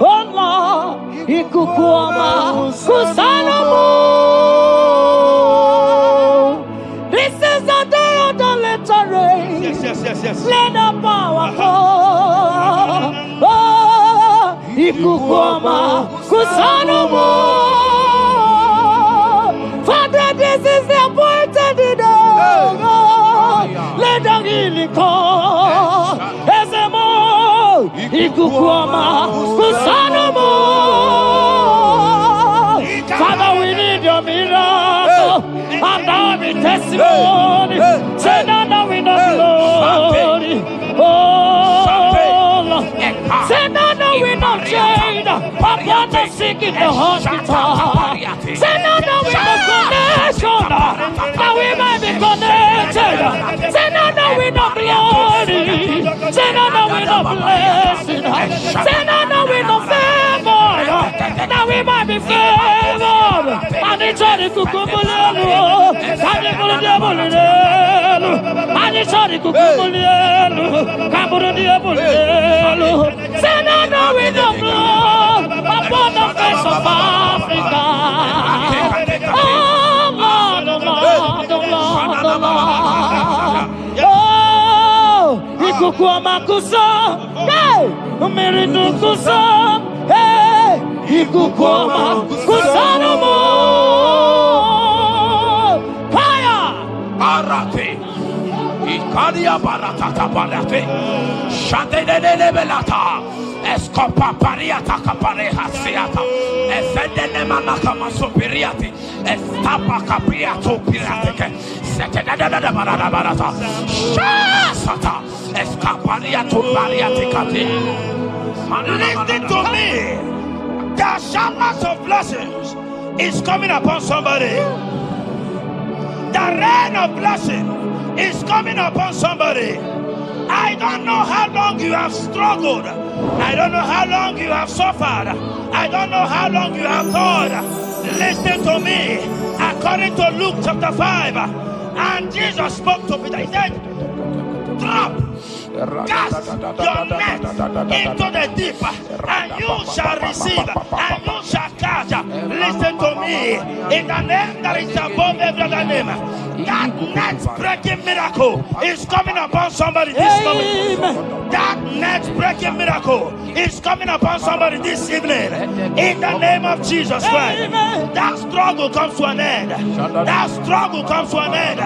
Allah, ikukuama kusanomo. This is the day of the little rain. Yes. Let the power come. Oh, ikukuama kusanomo. Father, this is the appointed day. Let the healing come. Ezemo, ikukuama kusanomo. Father, we need your miracle. And now we testimony. Say now we know glory. Oh, Lord. Say now we know change. Upon the sick in the hospital. Say now we know connection. Now we might be connected. Say now we know glory. Say now we know blessing. Say now we know favor. Now we might be favored. And it's all the kukumulelu. And it's all the diabolelu. And it's all the kukumulelu. Kaburu diabolelu. Say now we know blood upon the face of Africa. Oh Lord, oh Lord, oh Lord, oh Lord. Oh, ikukuama kusa, hey, umiridu kusa, hey, ikukuama kusa no more. Fire, Arate, Ikadia Baratata Barate, Shadene Belata. Escopa pariata capareja seata, efendene manaka masopiriati, estapa capriato pirate, setedada barata, shasata, escapariato bariati cati. Listen to me. The showers of blessings is coming upon somebody. The rain of blessing is coming upon somebody. I don't know how long you have struggled. I don't know how long you have suffered. I don't know how long you have thought. Listen to me. According to Luke chapter 5, and Jesus spoke to Peter. He said, drop, cast your net into the deep, and you shall receive, and you shall catch. Listen to me. In the name that is above every other name, that net breaking miracle is coming upon somebody this moment. That net breaking miracle is coming upon somebody this evening. In the name of Jesus Christ. That struggle comes to an end. That struggle comes to an end.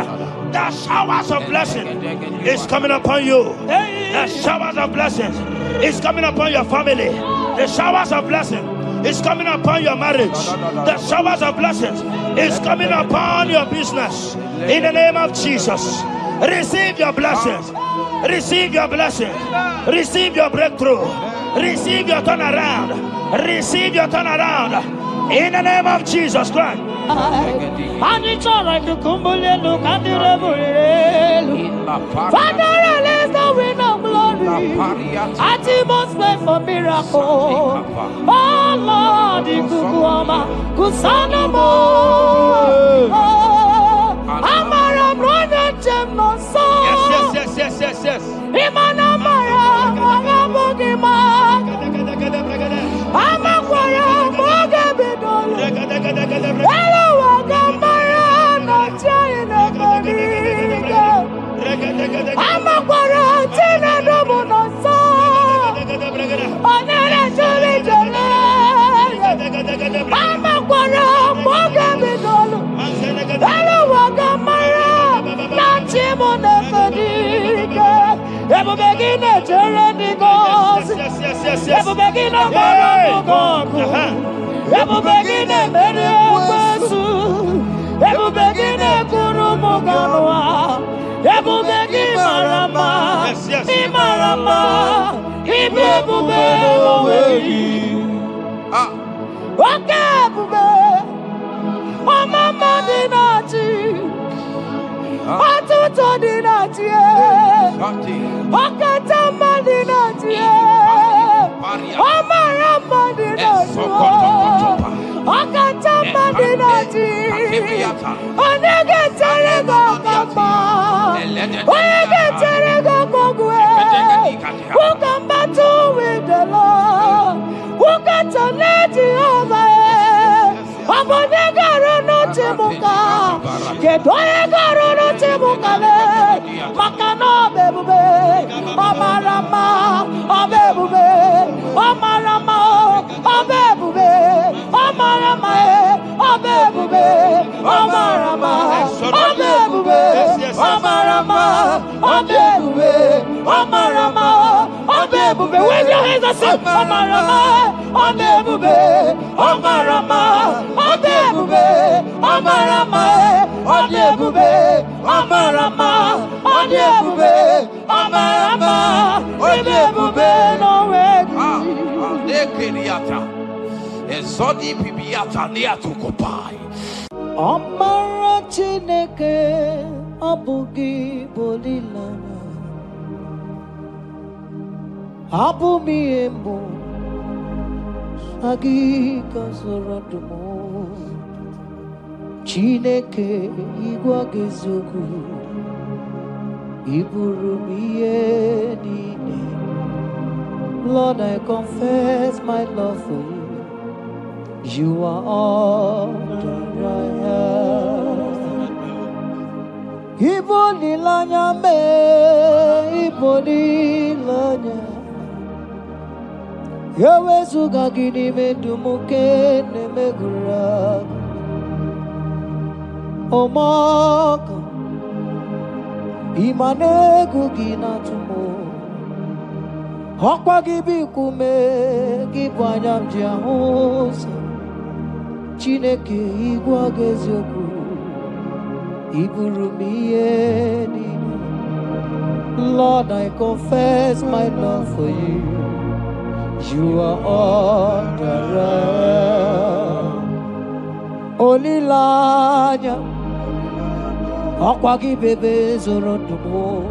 The showers of blessing is coming upon you. The showers of blessings is coming upon your family. The showers of blessing is coming upon your marriage. The showers of blessings is coming upon your business. In the name of Jesus, receive your blessings. Receive your blessings. Receive your breakthrough. Receive your turnaround. Receive your turnaround. In the name of Jesus Christ. And it's all right to kumbulelu kandirabulelu. Father, release the wind of glory. Ati must pray for miracle. Oh Lord, ikukuama kusanamo. Amara brother jem no so. Yes. Imana mara magabogima. Amakwara mogabidolo. Hello, wagamara no chayina bodiga. Amakwara tina domo no so. Onere jole jole. Amakwara mogabidolo. Hello, wagamara no chimona bodiga. Ebu begine jere goes. Ebu begine moro gogo. Ebu begine mere besu. Ebu begine kuru moganwa. Ebu begine marama. Imarama. Ibebu bewoweyi. Oke bube. Omama dinati. Atuto dinati. Okatama dinati. Omarama dinati. Okatama dinati. Onege terego kapa. Onege terego kogwe. Who come battle with the Lord? Yale, Makano Bebube, Omarama, Obebube, Omarama, Obebube, Omarama, Obebube, Omarama, Obebube, Omarama, Obebube, Omarama, Obebube. Wave your hands and say, Omarama, Obebube, Omarama, Obebube, Omarama, Obebube, Omarama, Obebube, Omarama, Obebube, no way. Ezodi pibiata nia tukopai. Amara Chineke abugi bolilana abumi embo agi kasorodumo Chineke igwa gezogu iburu miye nine. Lord, I confess my love for you. You are all that I have. Iboni lanya me, iboni lanya. Yewe suga gini me dumuke ne megura. Omaka, imane gugina tumo. Hokwa gibi kume, gibanyam jiahosa. Chineke igwa gezoku iburu miye nine. Lord, I confess my love for you. You are all that I am. Olilanya akwagi bebe zorondumo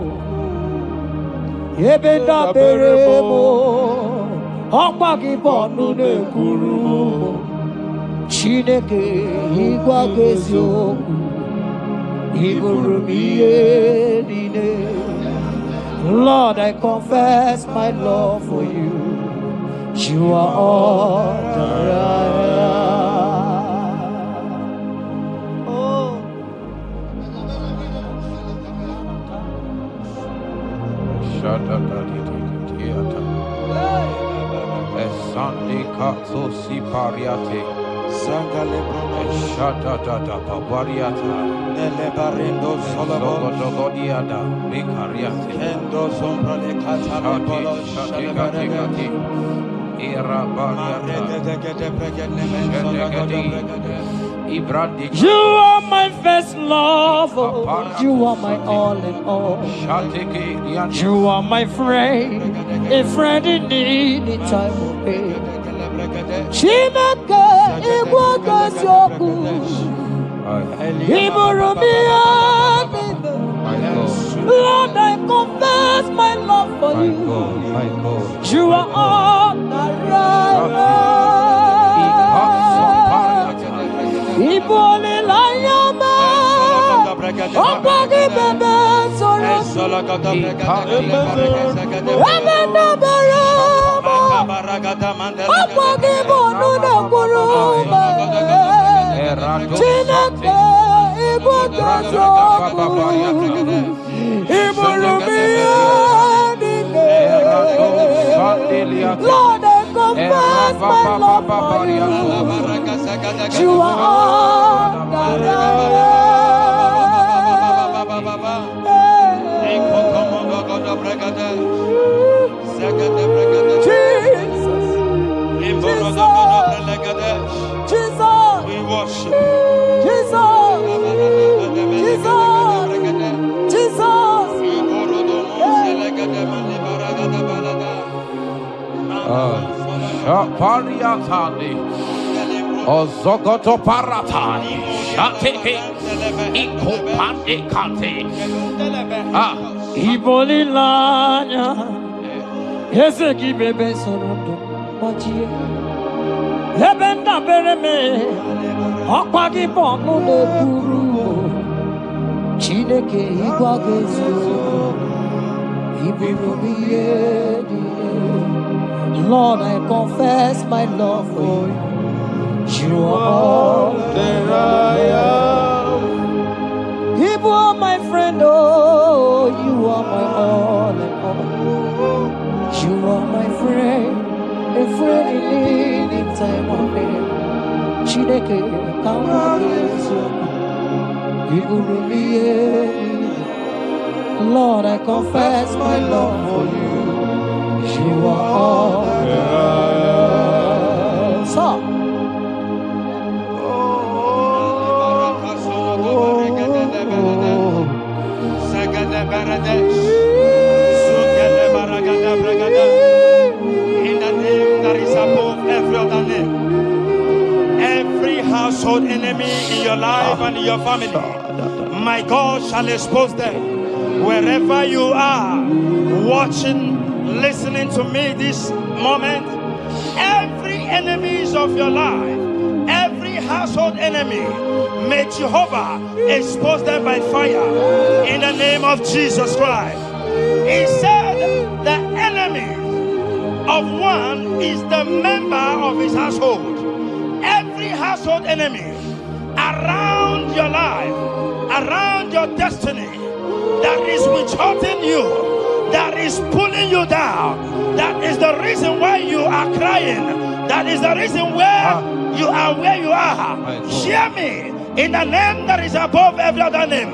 yebenda beremo akwagi bonu nekuru. Chineke igwa gezoku iburu miye nine. Lord, I confess my love for you. You are all that I am. Oh. Sunday Katso Sipariate. Sangale Shata Tata Papariata. Elebarindo Sologodiada. Vicariate. Kendo Zombra le Catapolo Shati. Era Bariata. You are my first love. You are my all in all. You are my friend, a friend in need in time of pain. Chineke igwa gezoku iburu miye nine. Lord, I confess my love for you. You are all that I am. Ibole layama, opagi bebe soro, ebenda berama, opagi bonu nekuruma. Chineke igwa gezoku iburu miye nine. Lord, I confess my love for you. You are all that I Jesus, we worship Jesus, Pariatani Ozogoto Paratani Shatiki Ikopande Kante Iboli lanya Ezeki bebe sorondo Machie Ebenda bereme Akwagi bonu ne kuru Chineke igwa gezo Iburu miye nine. Lord, I confess my love for you. You are all that I am. You are my friend, oh. Chineke Lord, I confess my love for you. You are all so. In the name that is above every other name, every household enemy in your life and in your family, my God shall expose them. Wherever you are, watching, listening to me this moment, every enemies of your life, every household enemy, may Jehovah expose them by fire in the name of Jesus Christ. He said the enemy of one is the member of his household. Every household enemy around your life, around your destiny, that is withholding you, that is pulling you down, that is the reason why you are crying, that is the reason where you are where you are. Hear me, in the name that is above every other name,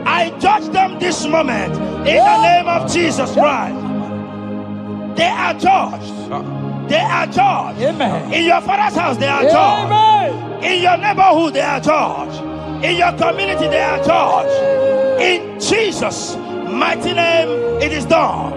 I judge them this moment in the name of Jesus Christ. They are judged. They are judged. Amen. In your father's house, they are judged. Amen. In your neighborhood, they are judged. In your community, they are judged. In Jesus' mighty name, it is done.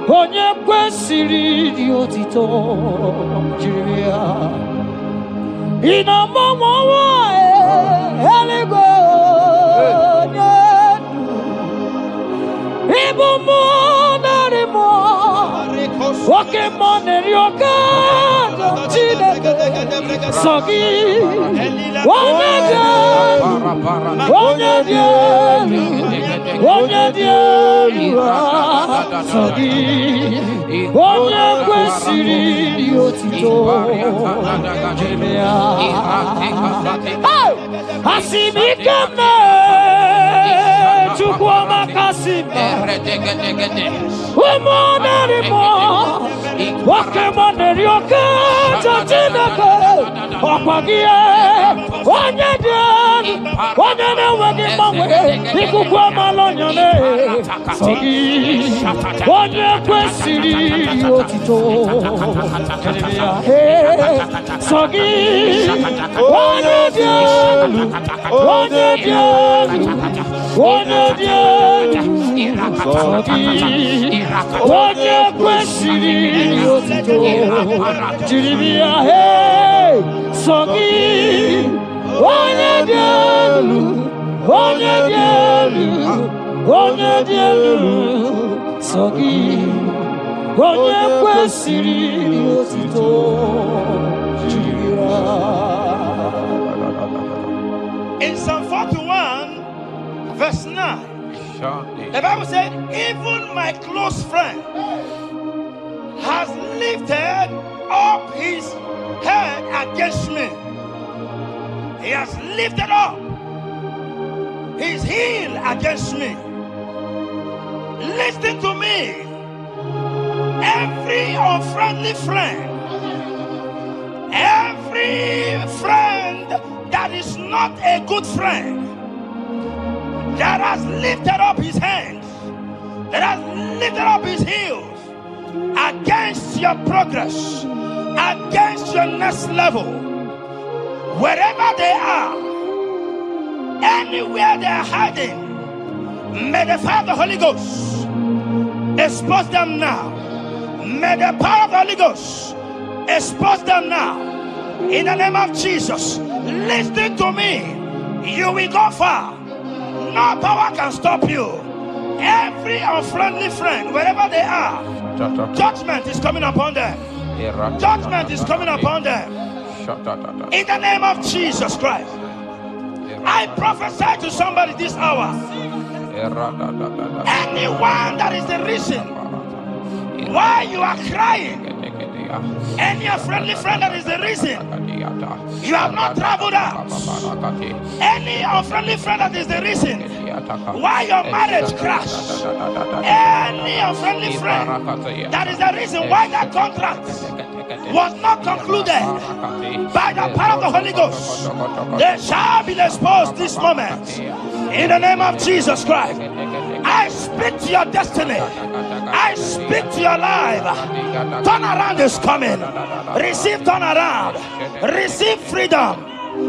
Onye kwesịrị dị otito jiri ya ina mama eluigwe onye ibu mụ narị mụ nwoke mụ narị oke Chineke sọ gị onye dị elu onye dị elu onye dị elu sọ gị onye kwesịrị dị otito jiri ya asị m ike m Chukwu amaka sị m ụmụ narị mụ nwoke mụ narị oke Chineke ọkwa gị onye dị elu onye na-enweghị mgbanwe ikuku amala onyone sọ gị onye kwesịrị otito sọ gị onye dị elu onye dị elu onye dị elu sọ gị onye kwesịrị otito jiri bịa sọ gị onye dị elu onye dị elu onye dị elu sọ gị onye kwesịrị otito jiri ya. In Psalm 41 verse 9, the Bible said, even my close friend has lifted up his head against me. He has lifted up his heel against me. Listen to me. Every unfriendly friend, every friend that is not a good friend, that has lifted up his hands, that has lifted up his heels against your progress, against your next level, wherever they are, anywhere they are hiding, may the fire of the Holy Ghost expose them now. May the power of the Holy Ghost expose them now. In the name of Jesus, listen to me. You will go far. No power can stop you. Every unfriendly friend, wherever they are, judgment is coming upon them. Judgment is coming upon them. In the name of Jesus Christ. I prophesy to somebody this hour. Anyone that is the reason why you are crying, any friendly friend that is the reason you have not traveled out, any unfriendly friend that is the reason why your marriage crashed, any unfriendly friend that is the reason why that contract was not concluded, by the power of the Holy Ghost, they shall be exposed this moment. In the name of Jesus Christ, I speak to your destiny. I speak to your life. Turnaround is coming. Receive turnaround. Receive freedom.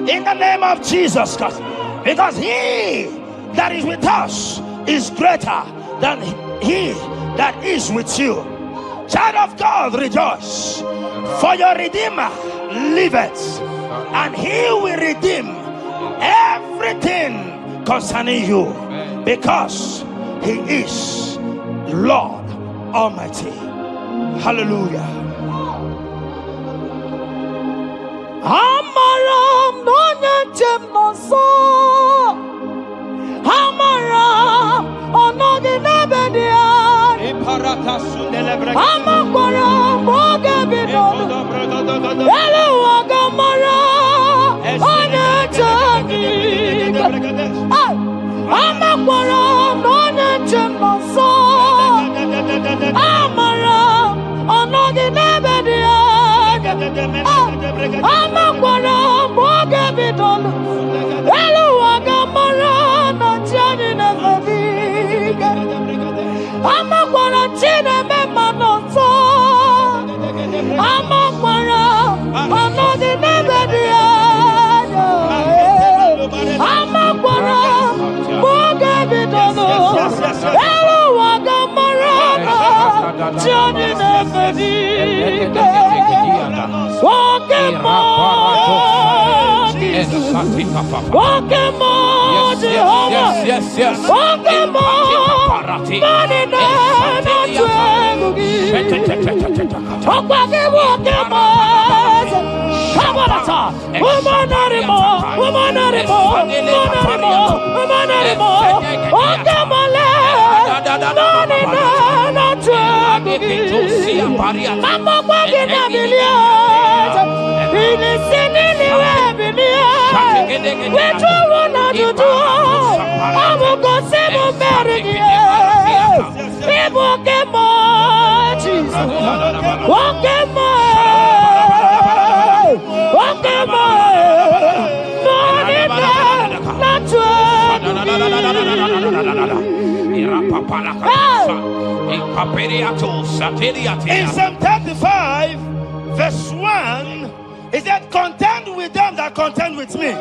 In the name of Jesus Christ. Because he that is with us is greater than he that is with you. Child of God, rejoice. For your Redeemer liveth, and he will redeem everything concerning you, because he is Lord Almighty. Hallelujah. Amaram no nyetem no so. Amaram onogi nebedia. Amaram boge bidon. Elu agamara onetemi. Amaram no nyetem no so. Amaram onogi nebedia. Amaram boge bidon. Elu agamara no chani nebedia. Amaram chine me manoso. Amaram onogi nebedia. Amaram boge bidon. Elu agamara no chani nebedia. Walking more, walking more, Jehovah. Yes. Walking more, money not walking more. Come on, woman anymore, woman anymore, woman anymore. Walking more, money not walking. I'm walking a million. In Psalm 35, verse 1, it said, contend with them that contend with me.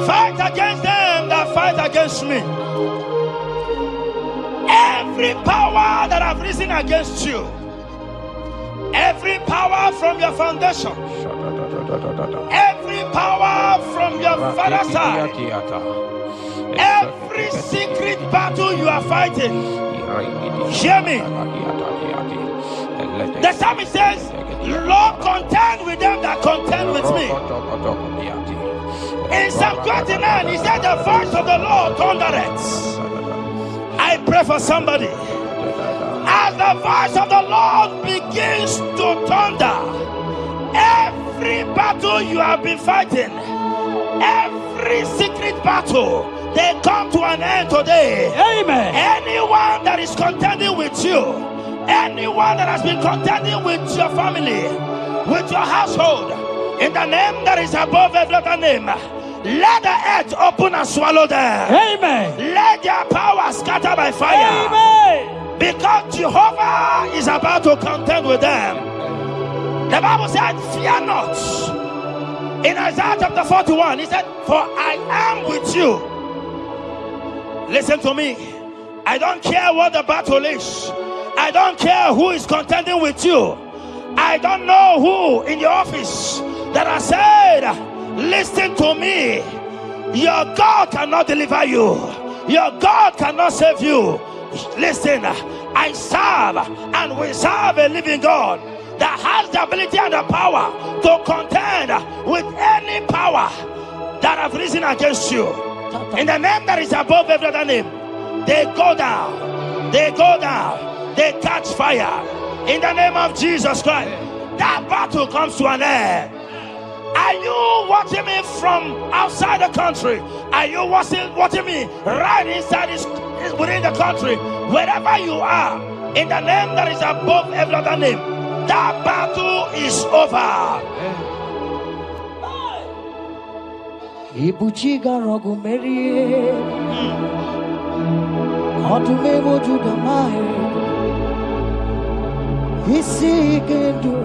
Fight against them that fight against me. Every power that have risen against you, every power from your foundation, every power from your father's side, every secret battle you are fighting, hear me. The psalmist says, Lord, contend with them that contend with me. In Psalm 29, he said, the voice of the Lord thundereth. I pray for somebody. As the voice of the Lord begins to thunder, every battle you have been fighting, every secret battle, they come to an end today. Amen. Anyone that is contending with you, anyone that has been contending with your family, with your household, in the name that is above every other name, let the earth open and swallow them. Amen. Let their power scatter by fire. Amen. Because Jehovah is about to contend with them. The Bible said, fear not. In Isaiah chapter 41, he said, for I am with you. Listen to me. I don't care what the battle is. I don't care who is contending with you. I don't know who in your office that has said, listen to me. Your God cannot deliver you. Your God cannot save you. Listen, I serve and we serve a living God that has the ability and the power to contend with any power that have risen against you, in the name that is above every other name, they go down, they go down, they catch fire. In the name of Jesus Christ, that battle comes to an end. Are you watching me from outside the country? Are you watching me right inside within the country? Wherever you are, in the name that is above every other name, that battle is over. Ibuchiga rogu merie, otume moju damae, isi kendo,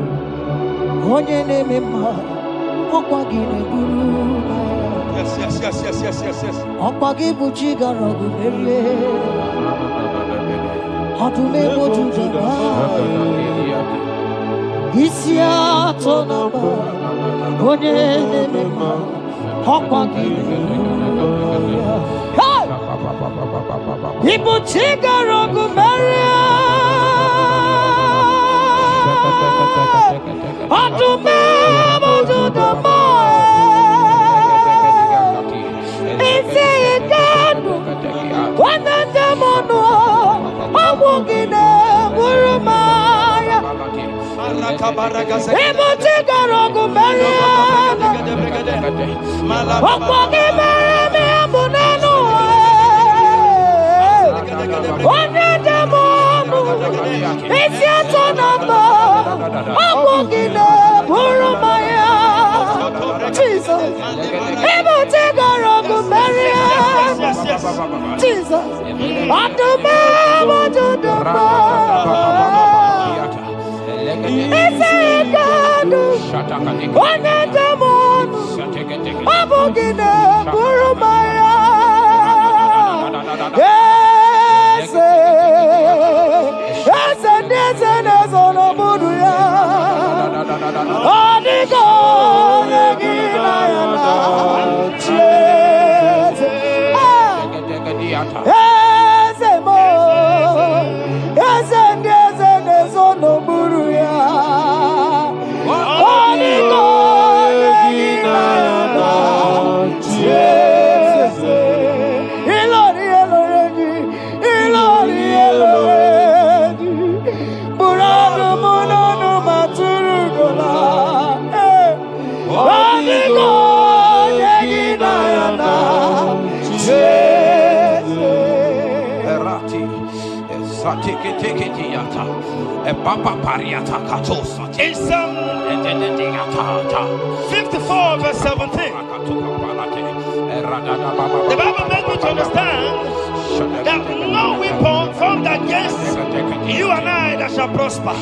onye nemema, okwagi neburu. Yes. Okwagi buchiga rogu merie, otume moju damae, isi atonama, onye nemema. People take a rock Maria. To the it's a God. One and the mono. I'm walking a Burmaya. People take a rock Maria. In Psalm 54 verse 17, the Bible makes me to understand that no weapon formed against you and I that shall prosper.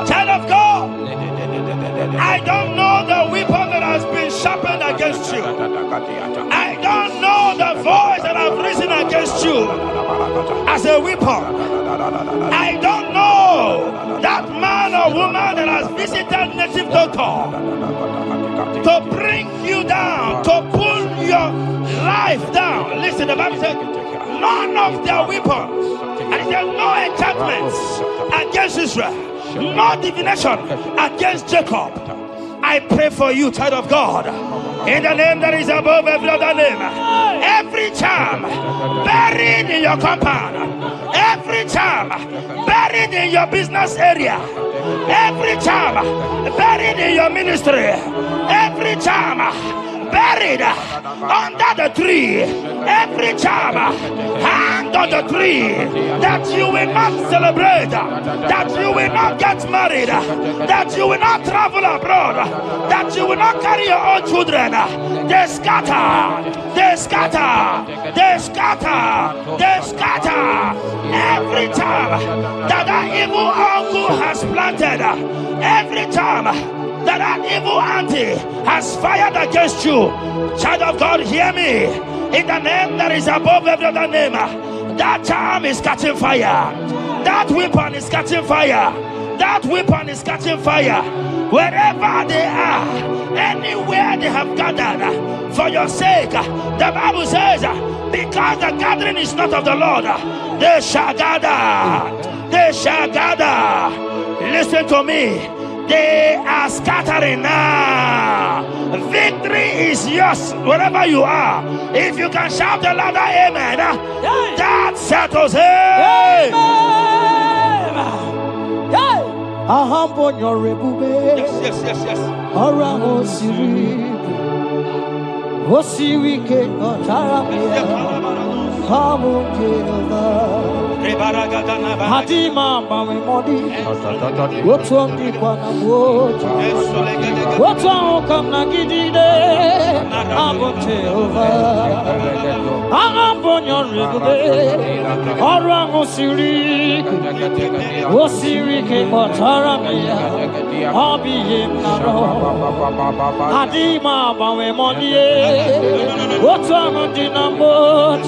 Child of God, I don't know the weapon that has been sharpened against you. I don't know the voice that has risen against you as a weapon. I don't know that man or woman that has visited native doctor to bring you down, to pull your life down. Listen, the Bible says none of their weapons, and it says no enchantments against Israel, no divination against Jacob. I pray for you, child of God, in the name that is above every other name. Every charm buried in your compound, every charm buried in your business area, every charm buried in your ministry, every charm buried under the tree, every charm hang on the tree, that you will not celebrate, that you will not get married, that you will not travel abroad, that you will not carry your own children. They scatter, they scatter, they scatter, they scatter. Every time that evil uncle has planted, every time that evil auntie has fired against you, child of God, hear me. In the name that is above every other name, that charm is catching fire. That weapon is catching fire. That weapon is catching fire. Wherever they are, anywhere they have gathered for your sake, the Bible says, because the gathering is not of the Lord, they shall gather. They shall gather. Listen to me. They are scattering now. Victory is yours wherever you are. If you can shout a louder amen, that settles it. Yes. Hadima mami modi, what's on the Quanaboat? What's on come Nagide? Abote over. I'm on your river, Orango Siri, Osiri Motaramia, Hobby him Hadima mami modi, what's on the number?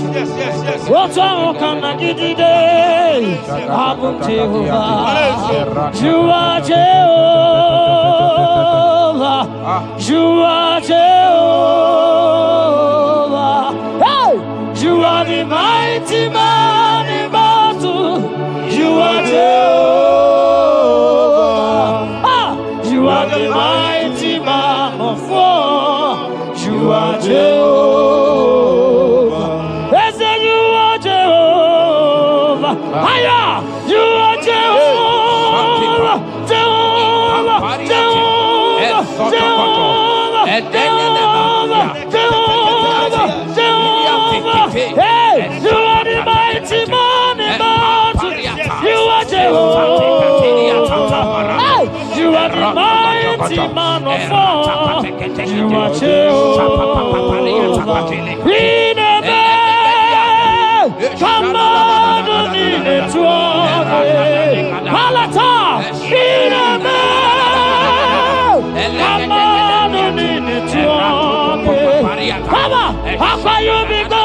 What's on come Nagide? Abum Jehovah, you are Jehovah, you are Jehovah. Hey, you are the mighty man in battle. You are Jehovah. You are the mighty man of war. You are Jehovah. They say you are Jehovah. Higher, you are Jehovah, Jehovah, Jehovah, Jehovah, Jehovah, Jehovah. Hey, you are the mighty man in battle. You are Jehovah. Hey, you are the mighty man of war. You are Jehovah. We never come on in the throne. Palata, in a man. Come on in the throne. Papa, how can you be God?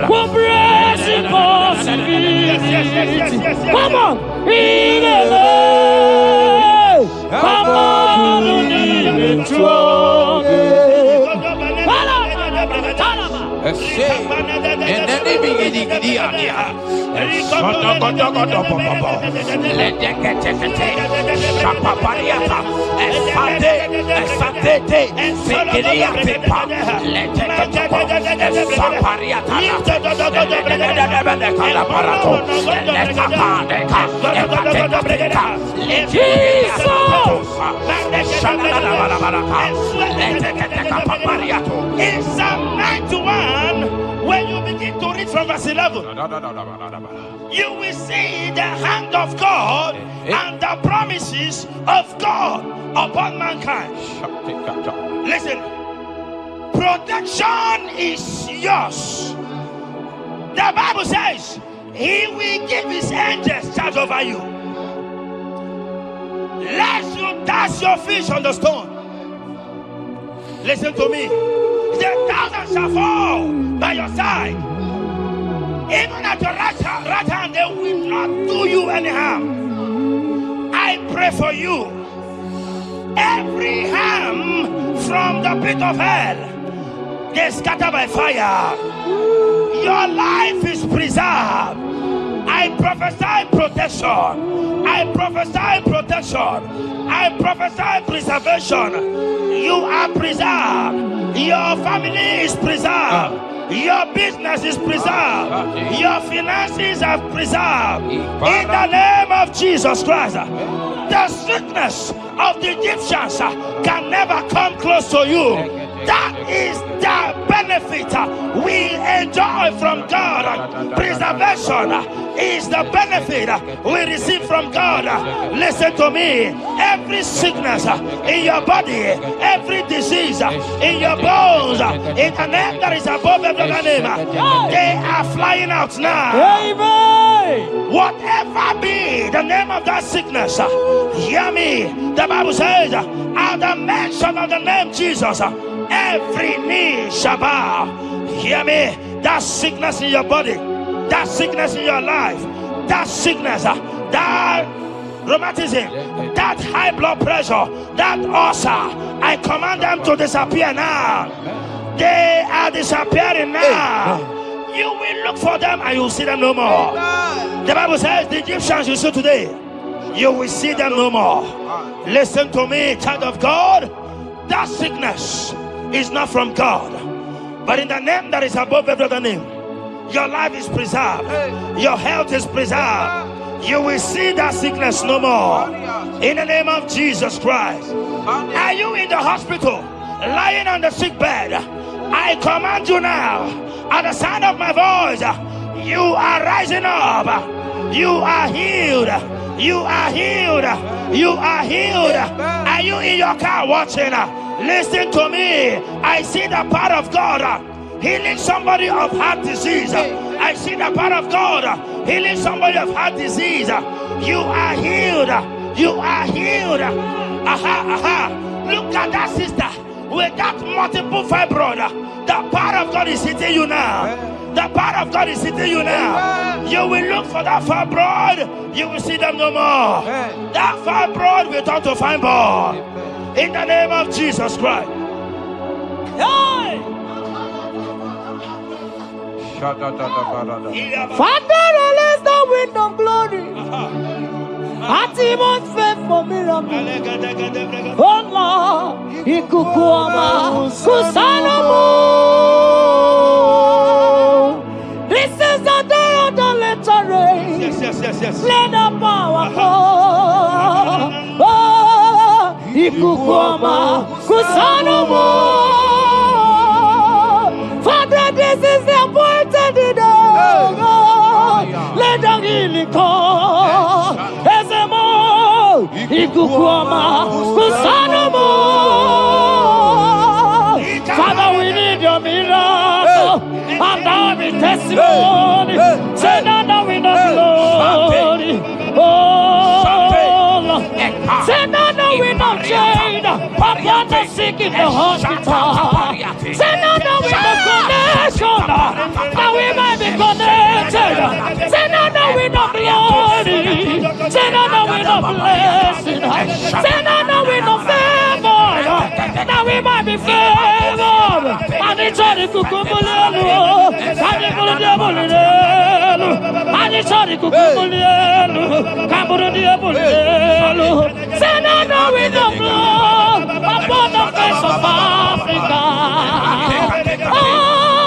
Who praise impossibility? Come on, in a man. Come on in the throne. And then they begin to in Psalm 91, when you begin to read from verse 11, you will see the hand of God and the promises of God upon mankind. Listen, protection is yours. The Bible says He will give His angels charge over you, lest you dash your feet on the stone. Listen to me. The thousand shall fall by your side, even at your right hand, they will not do you any harm. I pray for you. Every harm from the pit of hell, they scatter by fire. Your life is preserved. I prophesy protection. I prophesy protection. I prophesy preservation. You are preserved. Your family is preserved. Your business is preserved. Your finances are preserved. In the name of Jesus Christ. The sickness of the Egyptians can never come close to you. That is the benefit we enjoy from God. Preservation is the benefit we receive from God. Listen to me. Every sickness in your body, every disease in your bones, in the name that is above every name, they are flying out now. Amen. Whatever be the name of that sickness, hear me. The Bible says, at the mention of the name Jesus, every knee shall bow. Hear me. That sickness in your body, that sickness in your life, that sickness, that rheumatism, that high blood pressure, that ulcer, I command them to disappear now. They are disappearing now. You will look for them and you will see them no more. The Bible says the Egyptians you see today, you will see them no more. Listen to me, child of God. that sickness is not from God. But in the name that is above every other name, your life is preserved. Your health is preserved. You will see that sickness no more. In the name of Jesus Christ. Are you in the hospital, lying on the sick bed? I command you now, at the sound of my voice, you are rising up. You are healed. You are healed. You are healed. Are you in your car watching? Listen to me. I see the power of God healing somebody of heart disease. I see the power of God healing somebody of heart disease. You are healed. You are healed. Look at that sister with that multiple fibroid. The power of God is hitting you now. The power of God is hitting you now. You will look for that fibroid. You will see them no more. That fibroid will turn to fibroid. In the name of Jesus Christ. Hey! Father, release the wind of glory. Atmosphere for miracle. Oh Lord, ikukuama kusanomo. This is the day of the letter rain. Yes. Let the power come. Oh, ikukuama kusanomo. Father, this is the appointed day. Let the healing come. Ezemo, ikukuama kusanomo. Father, we need your miracle. And now we testimony. Say now the wind of glory. Oh, Lord. Say now the wind of change upon the sick in the hospital. Say now the wind of connection, that we might be connected. Say now the wind of glory. Say now the wind of blessing. Say now the wind of favor, that we might be favored. And it's all the kukumulelu. And it's all the diabolelu. And it's all the kukumulelu. Kaburu diabolelu. Say now the wind of blood upon the face of Africa. Oh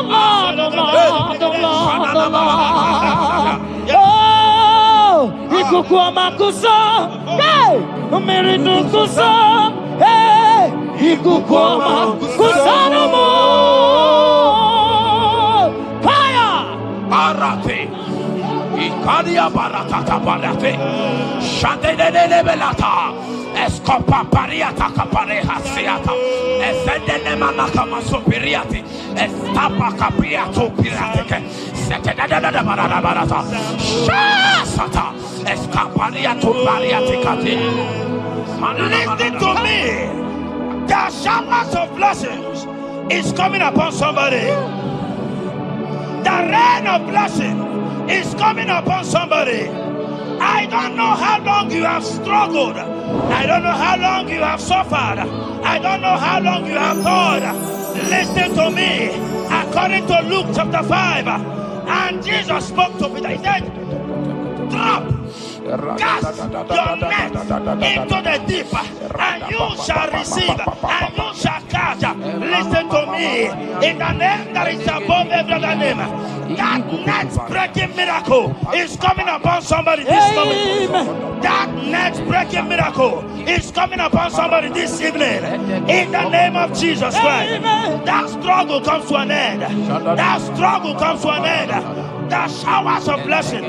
Lord, oh Lord, oh Lord, oh Lord. Oh, ikukuama kusa, hey, umiridu kusa, hey, ikukuama kusa no more. Fire! Arate. Ikadia barata kaparate. Shandelele belata. Escopa pariata capareja seata. Efendene manaka masopiriati. Estapa capriato pirate. Setedada barata. Shasata. Escapariato pariate cate. Listen to me. The showers of blessings is coming upon somebody. The rain of blessing is coming upon somebody. I don't know how long you have struggled. I don't know how long you have suffered. I don't know how long you have thought. Listen to me. According to Luke chapter 5, and Jesus spoke to Peter. He said, drop, cast your net into the deep, and you shall receive, and you shall catch. Listen to me. In the name that is above every other name, that net breaking miracle is coming upon somebody this moment. That net breaking miracle is coming upon somebody this evening. In the name of Jesus Christ. That struggle comes to an end. That struggle comes to an end. The showers of blessing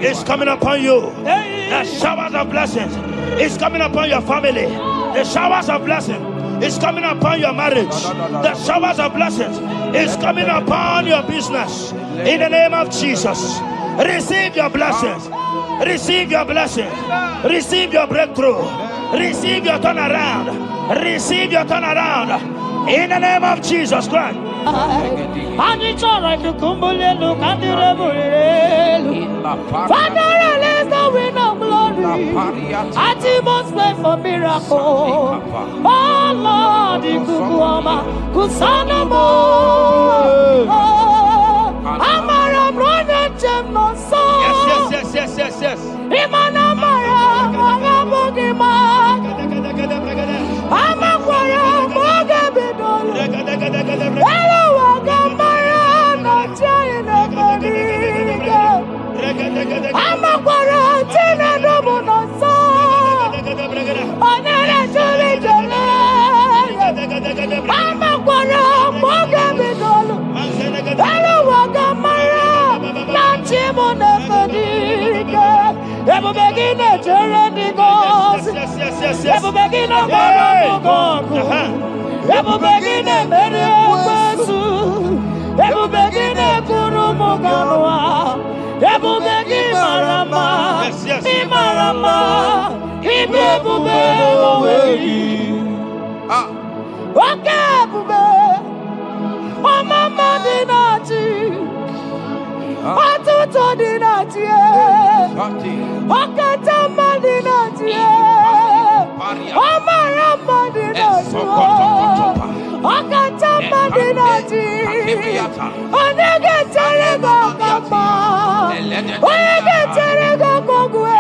is coming upon you. The showers of blessings is coming upon your family. The showers of blessing is coming upon your marriage. The showers of blessings is coming upon your business. In the name of Jesus, receive your blessings. Receive your blessings. Receive your breakthrough. Receive your turnaround. Receive your turnaround. In the name of Jesus Christ. Father, release the wind of glory. Atmosphere for miracle. Oh Lord, ikukuama kusanomo. Amara brother Jemno so. Yes. Imana mara, magabugi ma. Amakwara. Ebu begine jereni gozi. Ebu begine gozi. Ebu begine meri ekwesu. Ebu begine kuru muganwa. Ebu begine marama. Imarama. Ibebu bewe. Okay, bube. Oh, mama dinati. Atuto dinati. Okay, tama dinati. Oh, marama dinati. Okay, tama dinati. Onege terego kapa. Onege terego kogwe.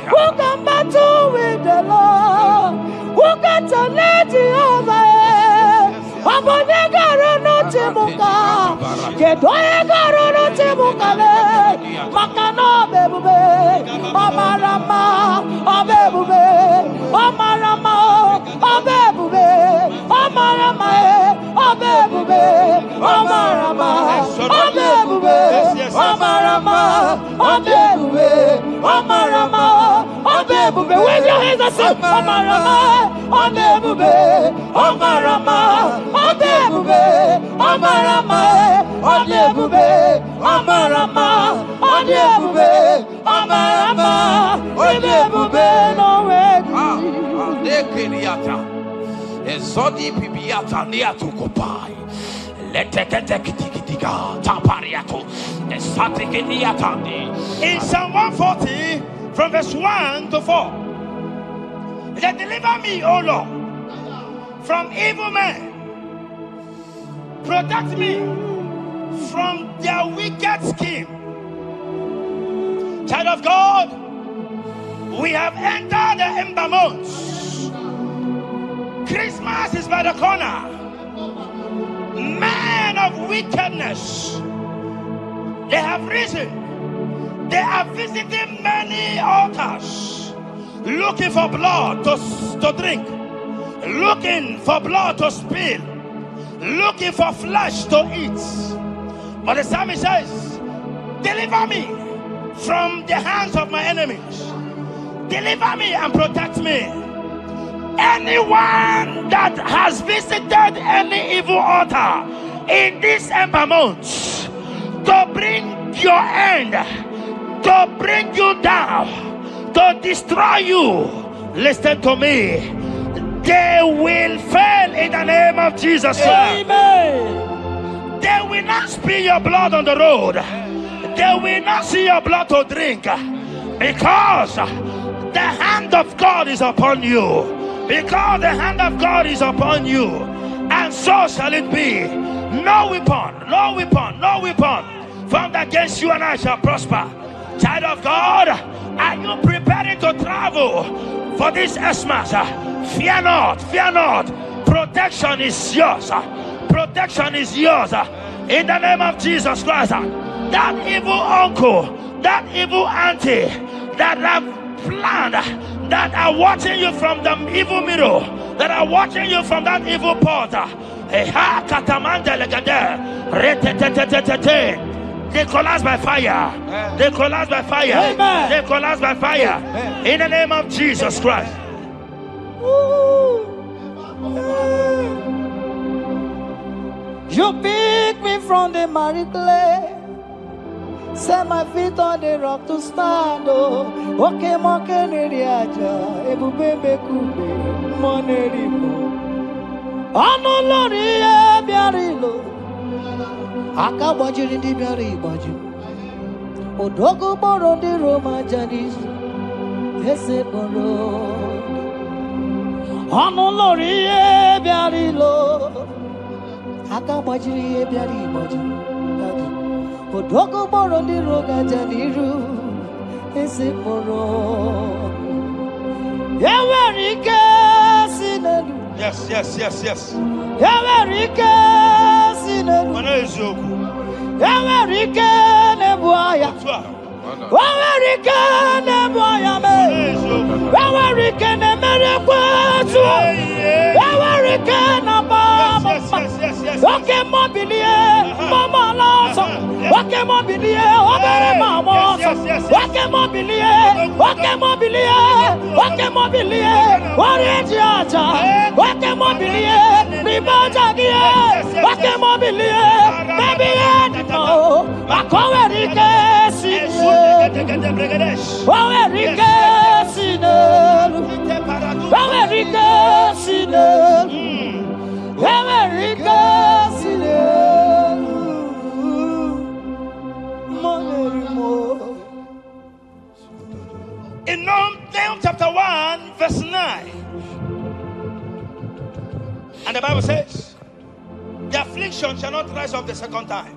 Who come back to with the Lord? Who got to let you over? Abonegaro no temuka. Kedoegaro no temuka le. Makano bebube. Amarama. Abebube. Amarama. Abebube. Amarama. Abebube. Amarama. Abebube. Amarama. Abebube. Amarama. Abebube. Wave your hands and say Amarama. Abebube. Amarama. Abebube. Amarama. Abebube. Amarama. Abebube. Amarama. Abebube. No way. Nekeriata. Ezodi pibiata niatu kopai. Leteketikitika tapariato. Esatikiniatandi. In Psalm 140, from verse 1 to 4, it said, deliver me, O Lord, from evil men. Protect me from their wicked scheme. Child of God, we have entered the ember months. Christmas is by the corner. Men of wickedness, they have risen. They are visiting many altars, looking for blood to drink, looking for blood to spill, looking for flesh to eat. But the psalmist says, deliver me from the hands of my enemies. Deliver me and protect me. Anyone that has visited any evil altar in this ember month to bring your end, to bring you down, to destroy you, listen to me, they will fail in the name of Jesus. Amen. They will not spill your blood on the road. They will not see your blood to drink, because the hand of God is upon you. Because the hand of God is upon you, and so shall it be. No weapon, no weapon, no weapon formed against you and I shall prosper. Child of God, are you preparing to travel for this Xmas? Fear not, fear not. Protection is yours. Protection is yours. In the name of Jesus Christ. That evil uncle, that evil auntie that have planned, that are watching you from the evil mirror, that are watching you from that evil portal, they collapse by fire. They collapse by fire. Amen. They collapse by fire. In the name of Jesus Christ. You pick me from the miry clay, set my feet on the rock to stand. Oh, okay, moke neriaja, ebube bekube, monerimo. Ano lori e biarilo, aka bajiri di biari baju. Odogo boro di Roma janis, ese boro. Ano lori e biarilo, aka bajiri e biari baju. Odogo boro di roga janiru, ese boro. Yawarike sinelu. Yes, yes, yes, yes. Yawarike sinelu. Yawarike nebuaya. Yawarike nebuaya me. Yawarike ne merekwetu. Yawarike na baba. Okay, mobilie, mama loso. Okay, mobilie, obere mama loso. wake mobilie, wake mobilie, wake mobilie, warrior aja, wake mobilie, ribajagie, wake mobilie, maybe no, makowerike sine, wawerike sine, wawerike sine, wawerike sine. In Nahum chapter 1, verse 9, and the Bible says, the affliction shall not rise up the second time.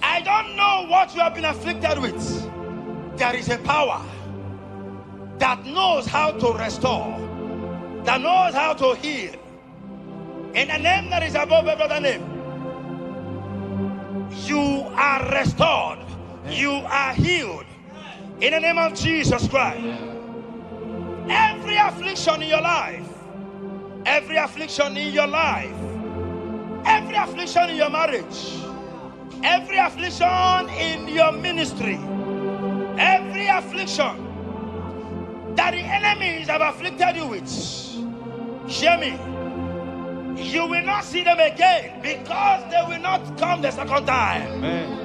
I don't know what you have been afflicted with. There is a power that knows how to restore, that knows how to heal. In the name that is above every other name, you are restored. You are healed. In the name of Jesus Christ. Every affliction in your life, every affliction in your life, every affliction in your marriage, every affliction in your ministry, every affliction that the enemies have afflicted you with, hear me, you will not see them again, because they will not come the second time. Amen.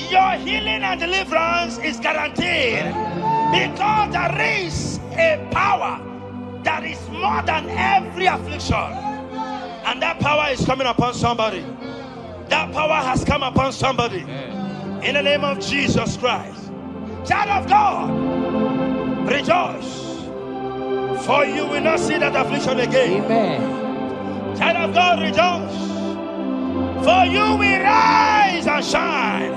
Your healing and deliverance is guaranteed, because there is a power that is more than every affliction, and that power is coming upon somebody. That power has come upon somebody. In the name of Jesus Christ. Child of God, rejoice, for you will not see that affliction again. Amen. Child of God, rejoice, for you will rise and shine,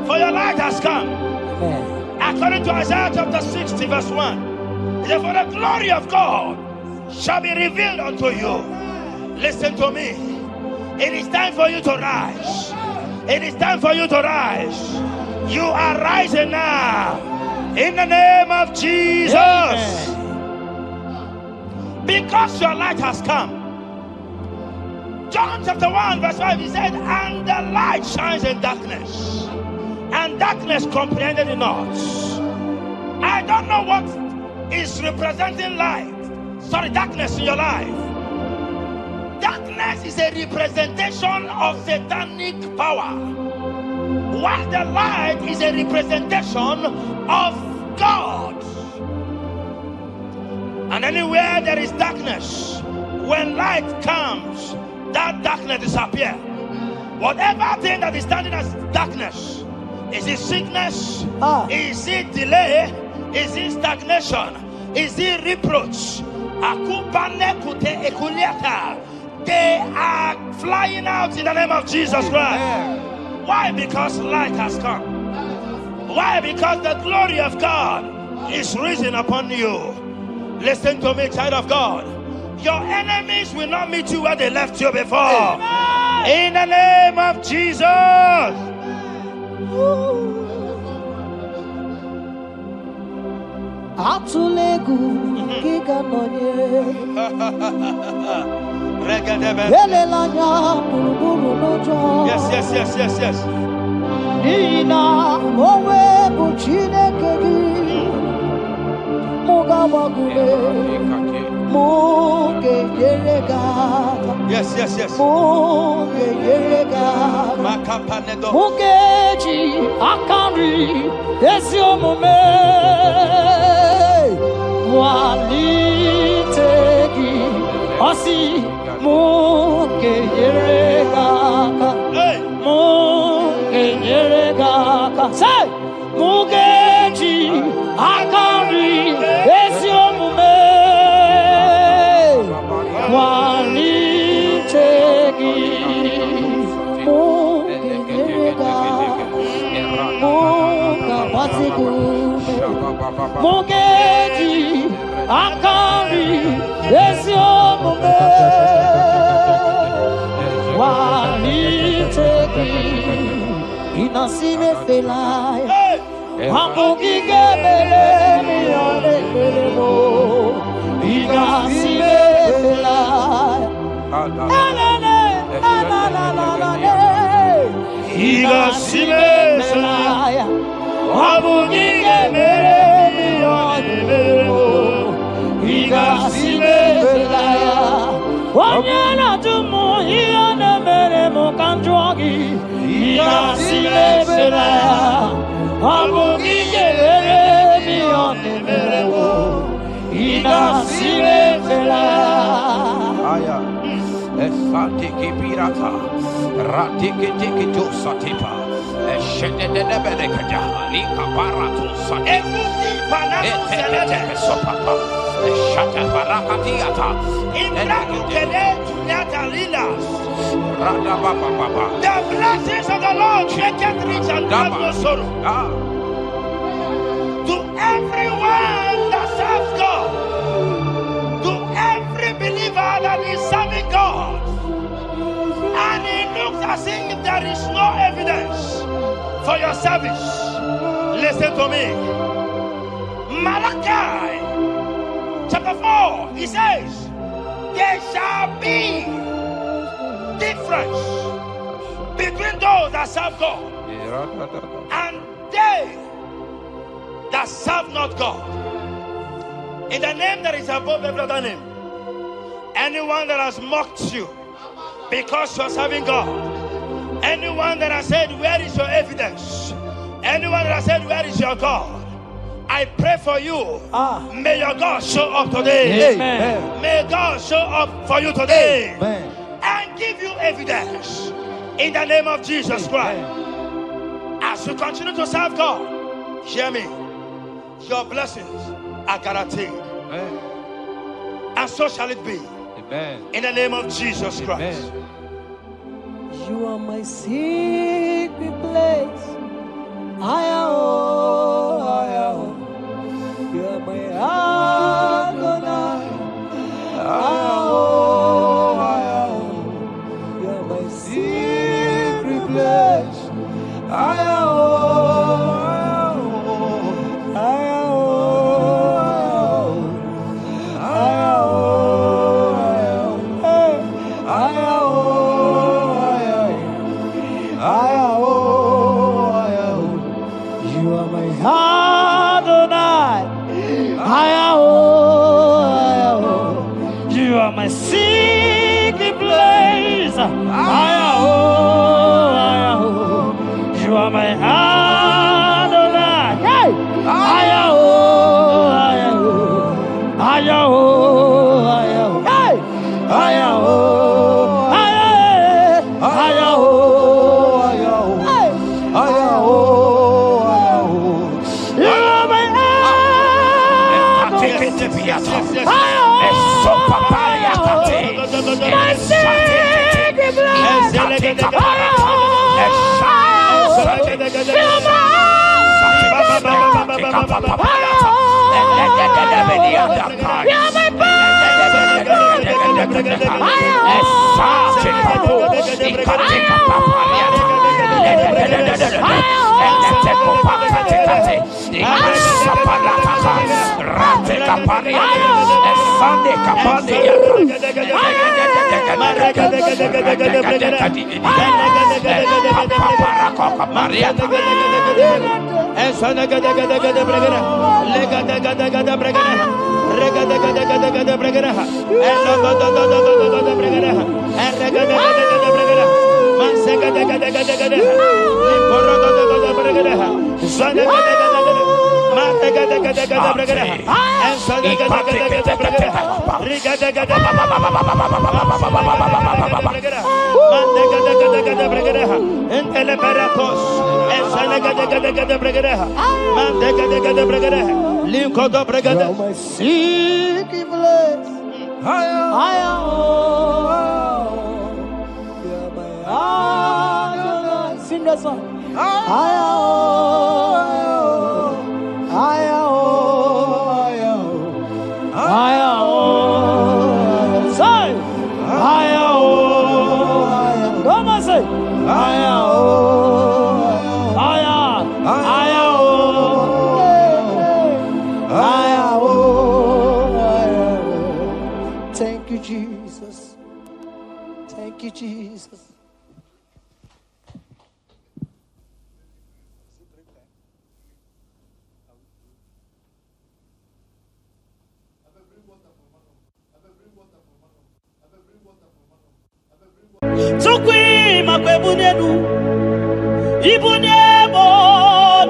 for your light has come. Amen. According to Isaiah chapter 60 verse 1, it says, for the glory of God shall be revealed unto you. Listen to me. It is time for you to rise. It is time for you to rise. You are rising now, in the name of Jesus. Amen. Because your light has come. John chapter 1 verse 5, he said, and the light shines in darkness, and darkness comprehended it not. I don't know what is representing light. Sorry, darkness in your life. Darkness is a representation of satanic power, while the light is a representation of God. And anywhere there is darkness, when light comes, that darkness disappears. Whatever thing that is standing as darkness, is it sickness? Is it delay? Is it stagnation? Is it reproach? They are flying out in the name of Jesus Christ. Why? Because light has come. Why? Because the glory of God is risen upon you. Listen to me, child of God. Your enemies will not meet you where they left you before. Amen. In the name of Jesus. Yes. Yes. Mukeji akari esiomume walitegi osi mukeyeregaka say mukeji akari esiomume walitegi Mukeji akari esiomume walitegi inasime felai Hambugi gebele miyane kelemo inasime felai Igasime Belaya. Abugige Mere Igasime Belaya. Wanyana Tumo Hiana Mere Mokanjwagi. Igasime Belaya. Abugige Mere Igasime Belaya. Esantiki pirata, ratiki tiki to satipa, eshende de berekaja, lika parato satipa, eteke sopapa, eshata barakatiata, Imrakukele tunyata lilas. rada baba baba. The blessings of the Lord make it rich and have no sorrow. To everyone that serves God, to every believer that is serving God, and it looks as if there is no evidence for your service, listen to me. Malachi chapter 4, he says, there shall be difference between those that serve God and they that serve not God. In the name that is above every other name, anyone that has mocked you because you are serving God, anyone that has said, where is your evidence? Anyone that has said, where is your God? I pray for you. May your God show up today. Amen. May God show up for you today. Amen. And give you evidence in the name of Jesus Christ. As you continue to serve God, hear me, your blessings are guaranteed. And so shall it be. In the name of Jesus Christ. You are my secret place. You are my Adonai. You are my secret place. You are my secret place. You are my Adonai. Hey! Sing that song. Thank you, Jesus. Thank you, Jesus. Tukwi makwebunenu Ibunemo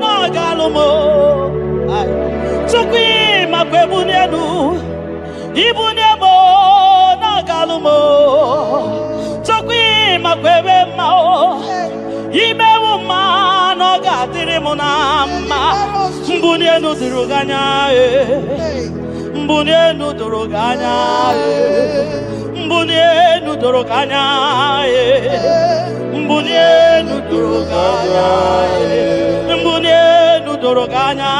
na galumo Tukwi makwebunenu Ibunemo na galumo Tukwi makwebe mao Imewu ma no gadiri munama Mbunenu duruganya Mbunenu duruganya Mbunenu duruganya Mbunenu duruganya Mbunenu duruganya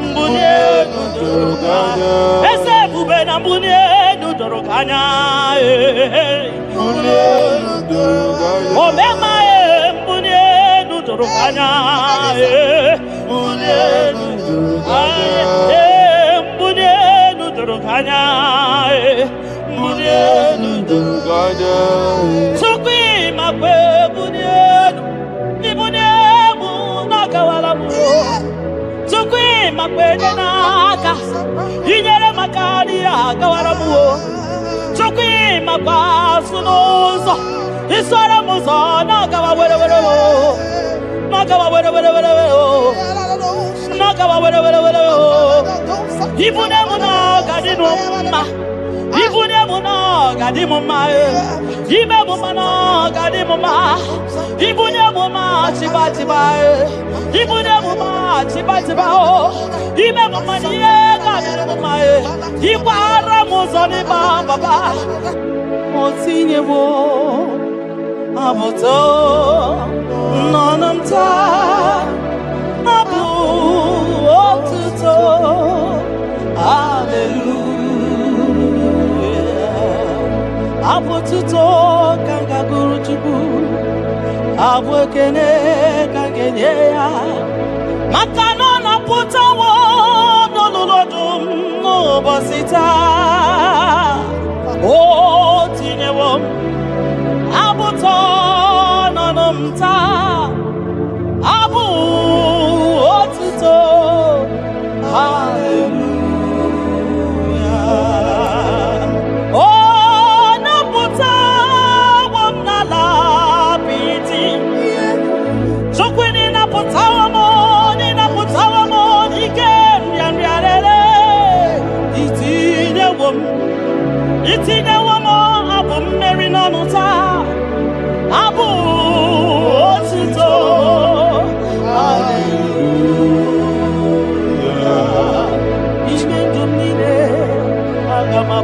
Mbunenu duruganya Ese bubena mbunenu duruganya Mbunenu duruganya Omema mbunenu duruganya Mbunenu duruganya Mbunenu duruganya Mbunenu duruganya Tukwi makwebunenu Ibunemu nakawalamu Tukwi makwenenaka Inyere makari akawalamu Tukwi makwasunuzo Isora muzo nakawa were Nakawa were Nakawa were Ibunemu nakadinuma Ibunemu nakadimuma Ibunemu nakadimuma Ibunemu chiba Ibunemu chiba Ibunemu nakadimuma Ibara muzoni baba Motinyewo Amoto Nonamta Abu Otuto Hallelujah Abu Tuto Kanga Guru Chubu Abu Kene Kangeya Makano na putawo Nolulodum No Bosita O Tinyewo Abuto Nonamta Abu Otuto Hallelujah Oh Naputa Wamnala Piti Chokwini Naputa Wamoni Naputa Wamoni Ken Yanriarele Itine Wamo Abu Mary Nanuta Abu Otuto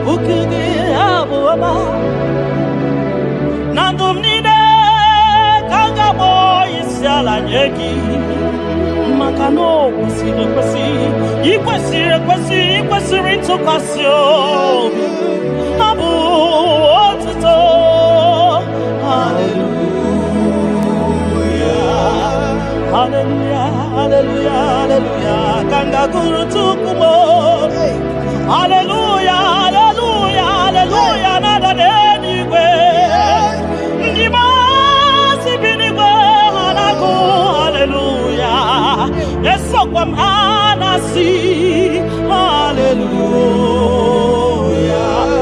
Bukugi Abu Aba Nandumnide Kangabo Isiala Nyeki Makano Kusire Kwesi Rito Kwasio Abu Otuto Hallelujah Kanga Guru Tukumo Hallelujah Nada anyway Ndimasi binigwe hanaku Hallelujah Yeso kwa mhanasi Hallelujah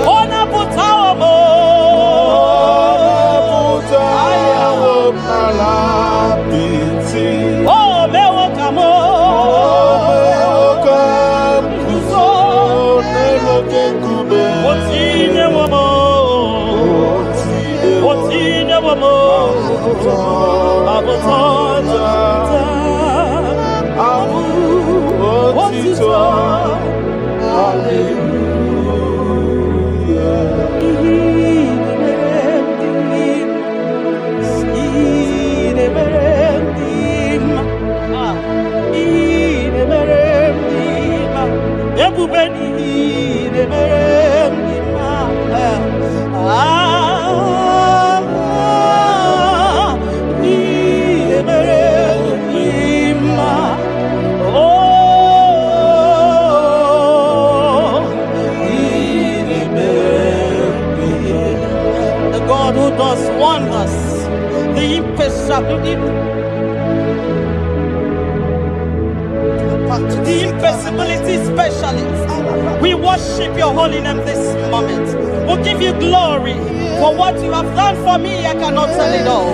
Ona putawa mo Nala biti Oh mewo kamo Otine wamo Abutonja Abu Otito Hallelujah The impossibility specialist. We worship your holy name this morning. moment. We'll give you glory for what you have done for me. I cannot tell it all.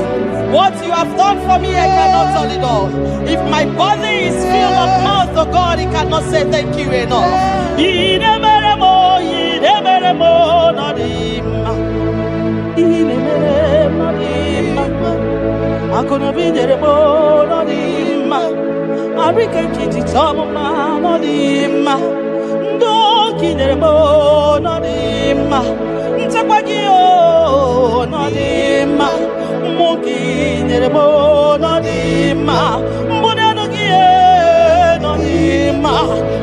What you have done for me, I cannot tell it all. If my body is filled of mouth, oh God, it cannot say thank you enough. I'm gonna be there, Arika kiti tamama nodima, ndoki neremo nodima, ntakwagio nodima, moki neremo nodima, mbonanogie nodima,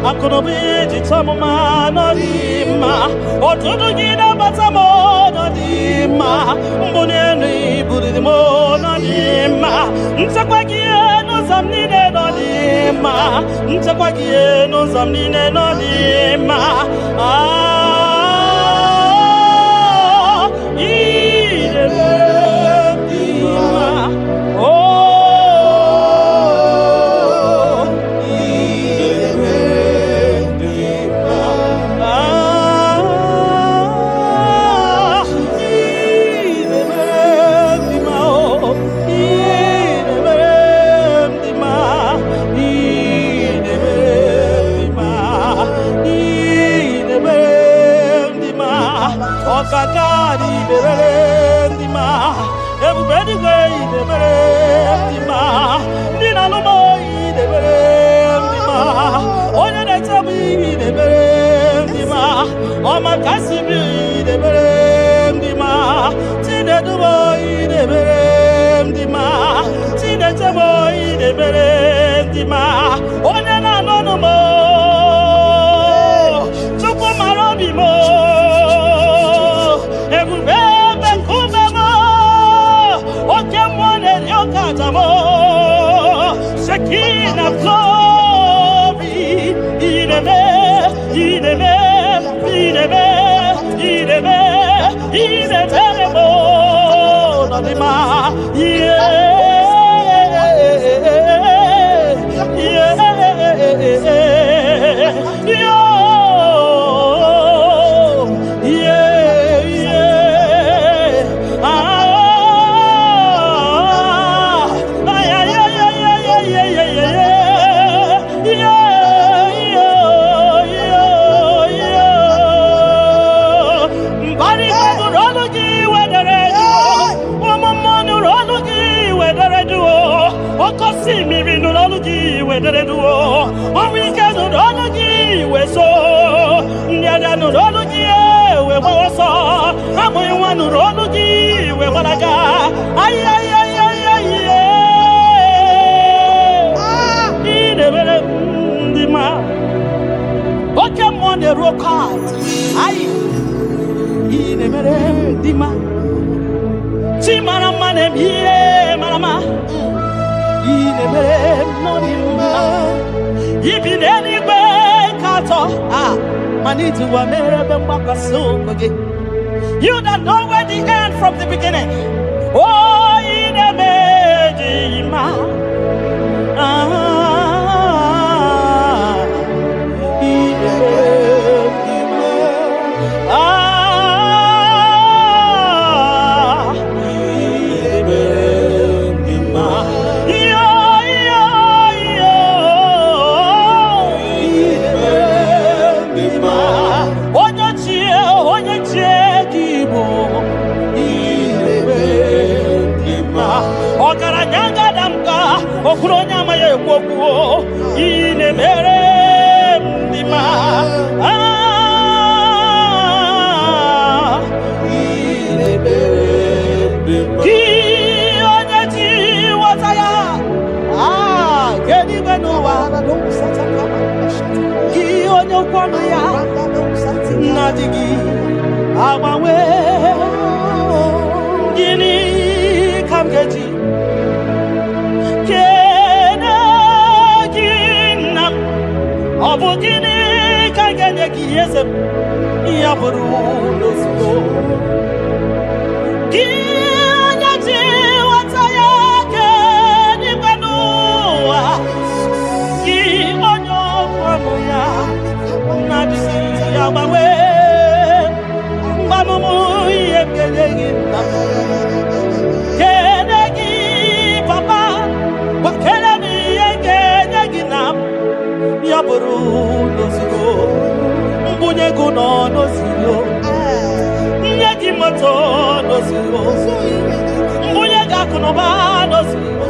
I'm gonna be tamama nodima, otudugina batamo nodima, mbonani buridimo nodima, ntakwagio nozamnine nodima, ntakwagio nozamnine nodima, you that know where the end from the beginning. Oh, in a bụrụ n'ozugbo mbunye gị nọ n'ozugbo nye gị moto n'ozugbo mbunye gị akụ na ụba n'ozugbo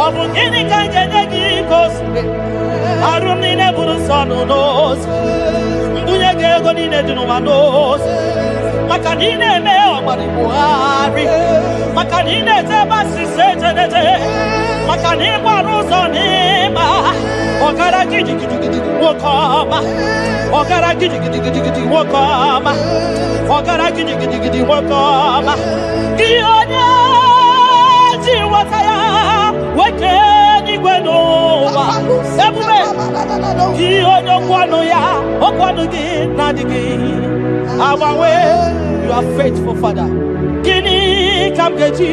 ọ bụ gịnị ka m ga-enye gị ka o siri arụ m niile bụrụ nsọ nụ n'ozu mbunye gị ego niile dị n'ụwa n'ozu maka na ị na-eme ọgbara Buhari maka na ị na-ete ebe asịsị ejedede maka na ịgbara ụzọ n'ịgba ọgara gidigidigidi nwoke ọma ọgara gidigidigidi nwoke ọma ọgara gidigidigidi nwoke ọma gị onye ji nghọta ya weke n'igwe n'ụwa ebube gị onye okwu ọnụ ya okwu ọnụ gị na-adịghị agbanwe. You are faithful, Father. Gịnị ka m ga-eji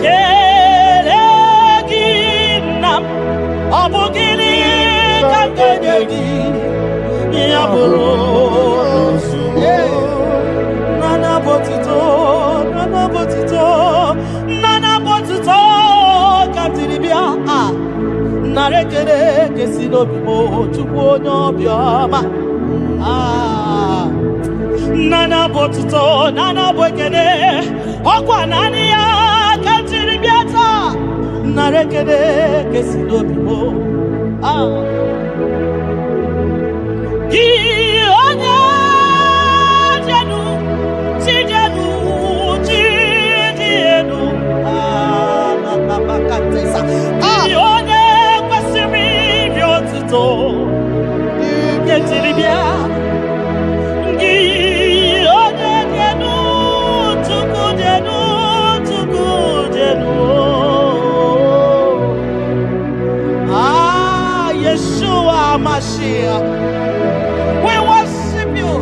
kele gị nna m ọ bụ gịnị ka m ga-enye gị ya bụrụ nana botito ka m tiri bịa nara ekele ga-esi n'obi m Chukwu onye obiọma nana botito nana bụ ekele ọkwa naanị ya ka m tiri bịa taa nara ekele ga-esi n'obi m gị onye jenu chi dị elu gị onye kwesịrị iri otuto ka m tiri bịa Yeshua Mashiach, we worship you.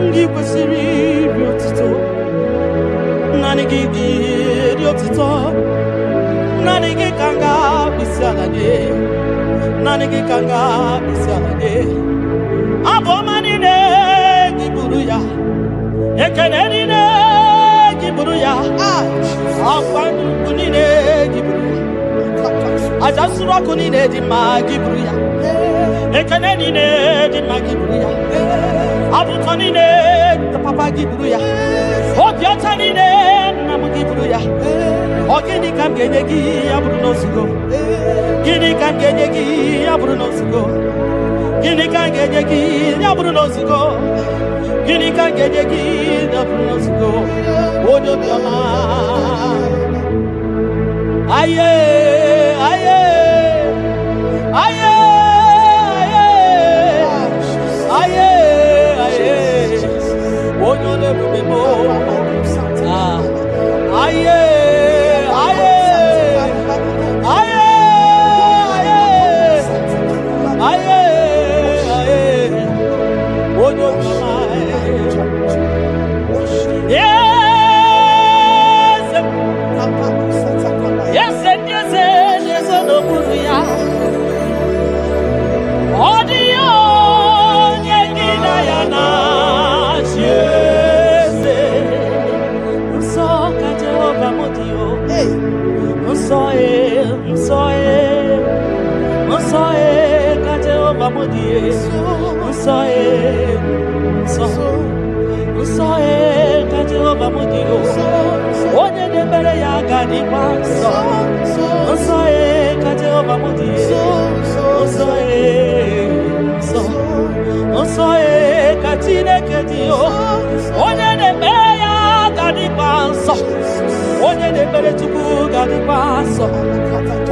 Onye kwesịrị iri otuto Nanigi kanga bisane abomani ne giburu ya ekeneni ne giburu ya afanu kunine giburu ajasura kunine di magiburu ya ekeneni ne di magiburu ya abutoni ne papa giburu ya obiotani ne namugiburu ya ogini kam genegi aburu no sugo gini kan genegi aburu no sugo gini kan genegi aburu no sugo gini kan genegi aburu no sugo odo biama aye aye aye aye aye odo le bebo aye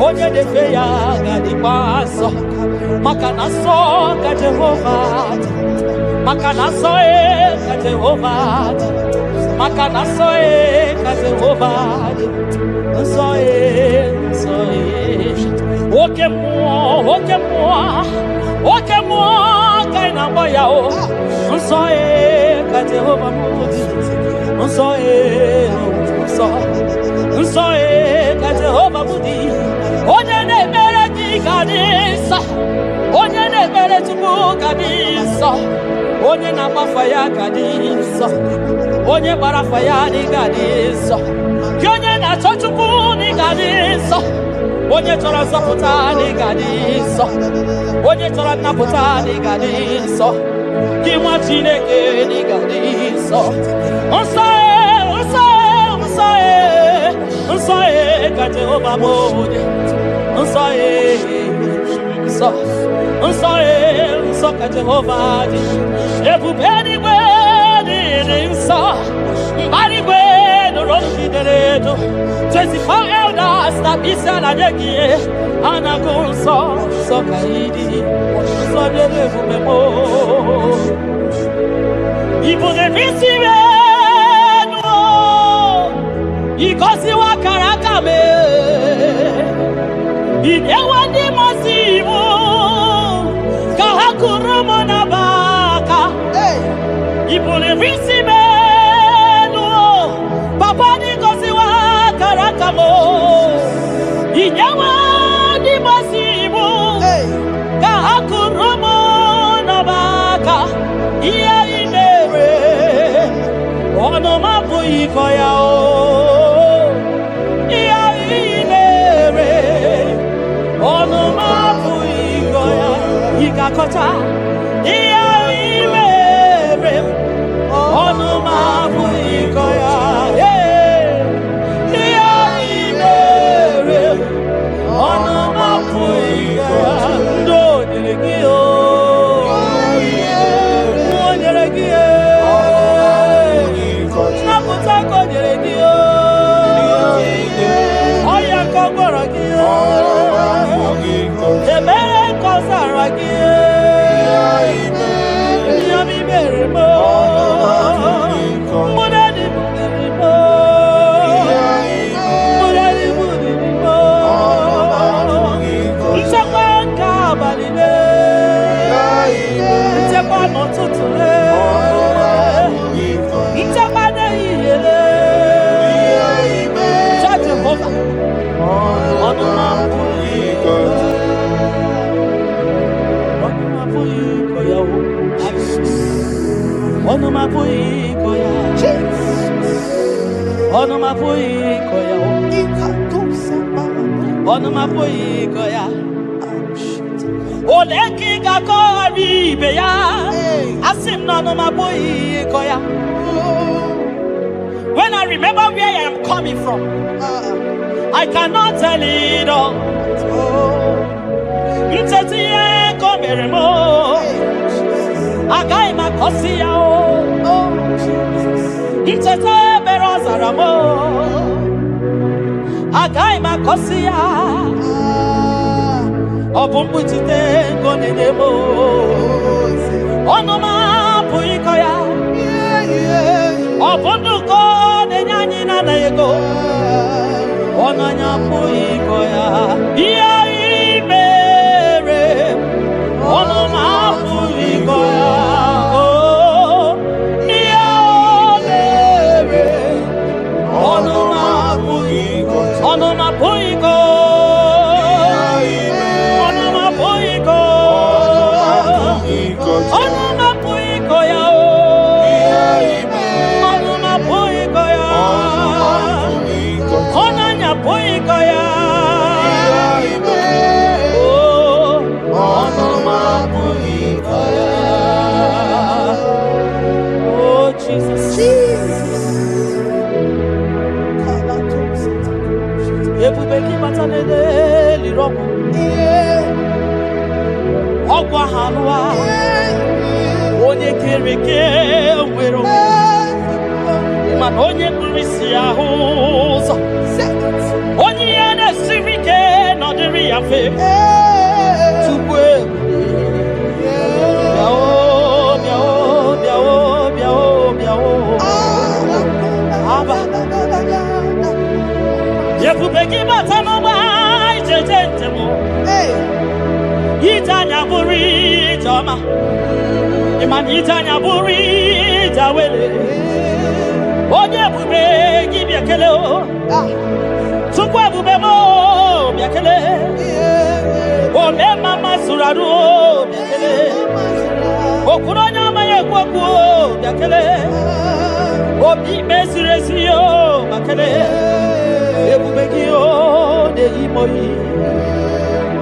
onye de fe ya gadi paso makanaso ka Jehovah makanaso ka Jehovah makanaso ka Jehovah so oke mmụọ ka ị na-agba ya o nsọ ka Jehova mụdị nsọ nsọ ka Jehova mụdị onye na-ekpere gị ga dị nsọ onye na-ekpere Chukwu ga dị nsọ onye na-agbafa ya ga dị nsọ onye gbara afa ya ga dị nsọ gị onye na-achọ Chukwu ga dị nsọ onye chọrọ nzọpụta ga dị nsọ onye chọrọ nnapụta ga dị nsọ gị nwa Chineke ga dị nsọ nsọ nsọ ka Jehova bụ onye nsọ nsọ nsọ nsọ ka Jehova dị ebube eluigwe dị nsọ mbara igwe nụrụ olu gị dere edo 24 elders na isi ala nye gị ha na-agụ nsọ nsọ ka ị dị nsọ dị ebube mo ibu na-eme isi enu igosiwa kara aka m inyewa ndị mmasị iwu ka ha kụrụ m na baka ibu na-eme isi enu papa ndị gosiwa kara aka m inyewa ndị mmasị iwu ka ha kụrụ m na baka ihe ị mere ọnụ m abụghị ịkọ ya o ihe ị mere ọnụ m abụghị ịkọ ya ị ga-akọcha ihe ị mere ọnụ m abụghị ịkọ ya ihe ị mere ọnụ m abụghị ịkọ ya ndị o nyere gị o nyere gị nnapụta ka o nyere gị ọya ka ọ gwara gị ebere ka ọ zara gị ihe obi mere m mụdadị budiri m mụdadị budiri m nchekwa nke abalị nchekwa n'ụtụtụ nchekwa n'ehihie Jehova ọnụ m abụghị ịkọ ya ọnụ m abụghị ịkọ ya ọnụ m abụghị ịkọ ya ọnụ m abụghị ịkọ ya ole ka ị ga-akọgharị ibe ya asị m na ọnụ m abụghị ịkọ ya when I remember where I am coming from I cannot tell it all ncheta ihe ka o mere m agaghị m akọsi ya ncheta ebere ọ zara m agaghị m akọsi ya ọ bụ mkpuchite nke ọ na-enye m ọnụ m apụghị ịkọ ya ọ bụ ndụ nke ọ na-enye anyị na-anaghị ego ọnụ anyị apụghị ịkọ ya ihe ị mere ọnụ m apụghị ịkọ ya ihe o mere ọnụ m apụghị ịkọ ọnụ m apụghị ịkọ ọnụ m apụghị ịkọ ọnụ m apụghị ịkọ ya ọnụ m apụghị ịkọ ya ọnụ anyị apụghị ịkọ ya ọnụ m apụghị ịkọ ya oh Jesus ebube gị bata n'eliri ọgwụ ọgwụ ahụ alụwa onye kere eke nwere mana onye kpụrụ isi ahụ ụzọ onye ihe na-esiri ike nọdịrị ya mfe Chukwu ebube gị bata n'ọgba ijeje njem Itanya buri jama. Iman itanya buri jawele. Onye bube gibi akele o. Tukwa bube mo biakele. O me mama suraru o biakele. O kuronya maye kwaku o biakele. O bi mesiresi o bakele. Ebubeki o de imoyi.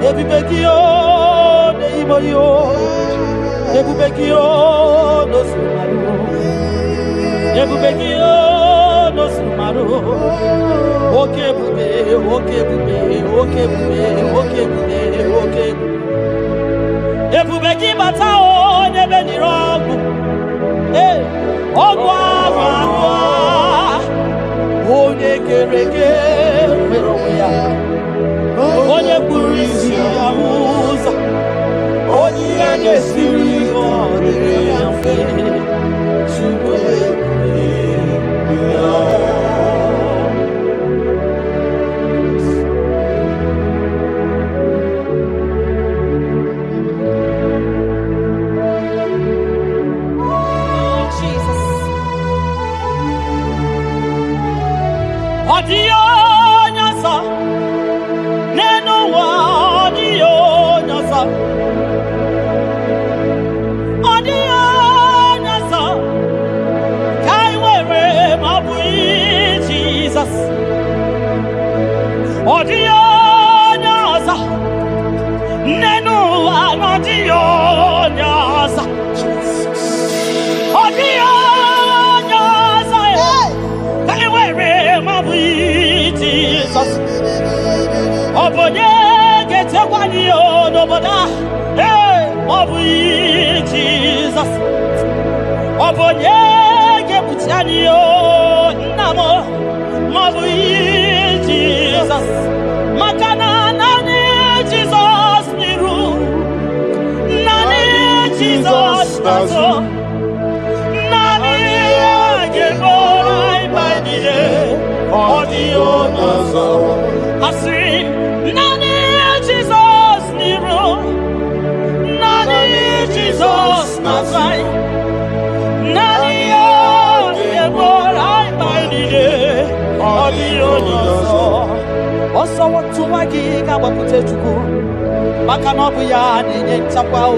Ebubeki o de imoyi o. Ebubeki o no sumaru. Ebubeki o no sumaru. Okay bube, okay bube, okay bube, okay bube, okay bube. Ebubeki bata o nebe ni rogu. Eh, ogwa wa. Onye kereke meroya. Onye kurisi ya uza. Onye ane siri odere ya fe. Chube. Adio nyasa, neno wa adio nyasa, adio nyasa, kai wewe mabui Jesus, adio nyasa, neno wa adio nyasa, adio nyasa, kai wewe mabui Jesus. Obonye gete kwani o noboda. Hey, mabui Jesus. Obonye ge butiani o namo. Mabui Jesus. Makana nani Jesus niru. Nani Jesus nazo. Nani ge borai baidije. Audio nazo. Asi nani Jesus niru. Nani Jesus nazai. Nani o ge borai baidije. Audio nazo. Oso watu wagi kabapute chuku. Maka nobu ya nenye nchakwa o.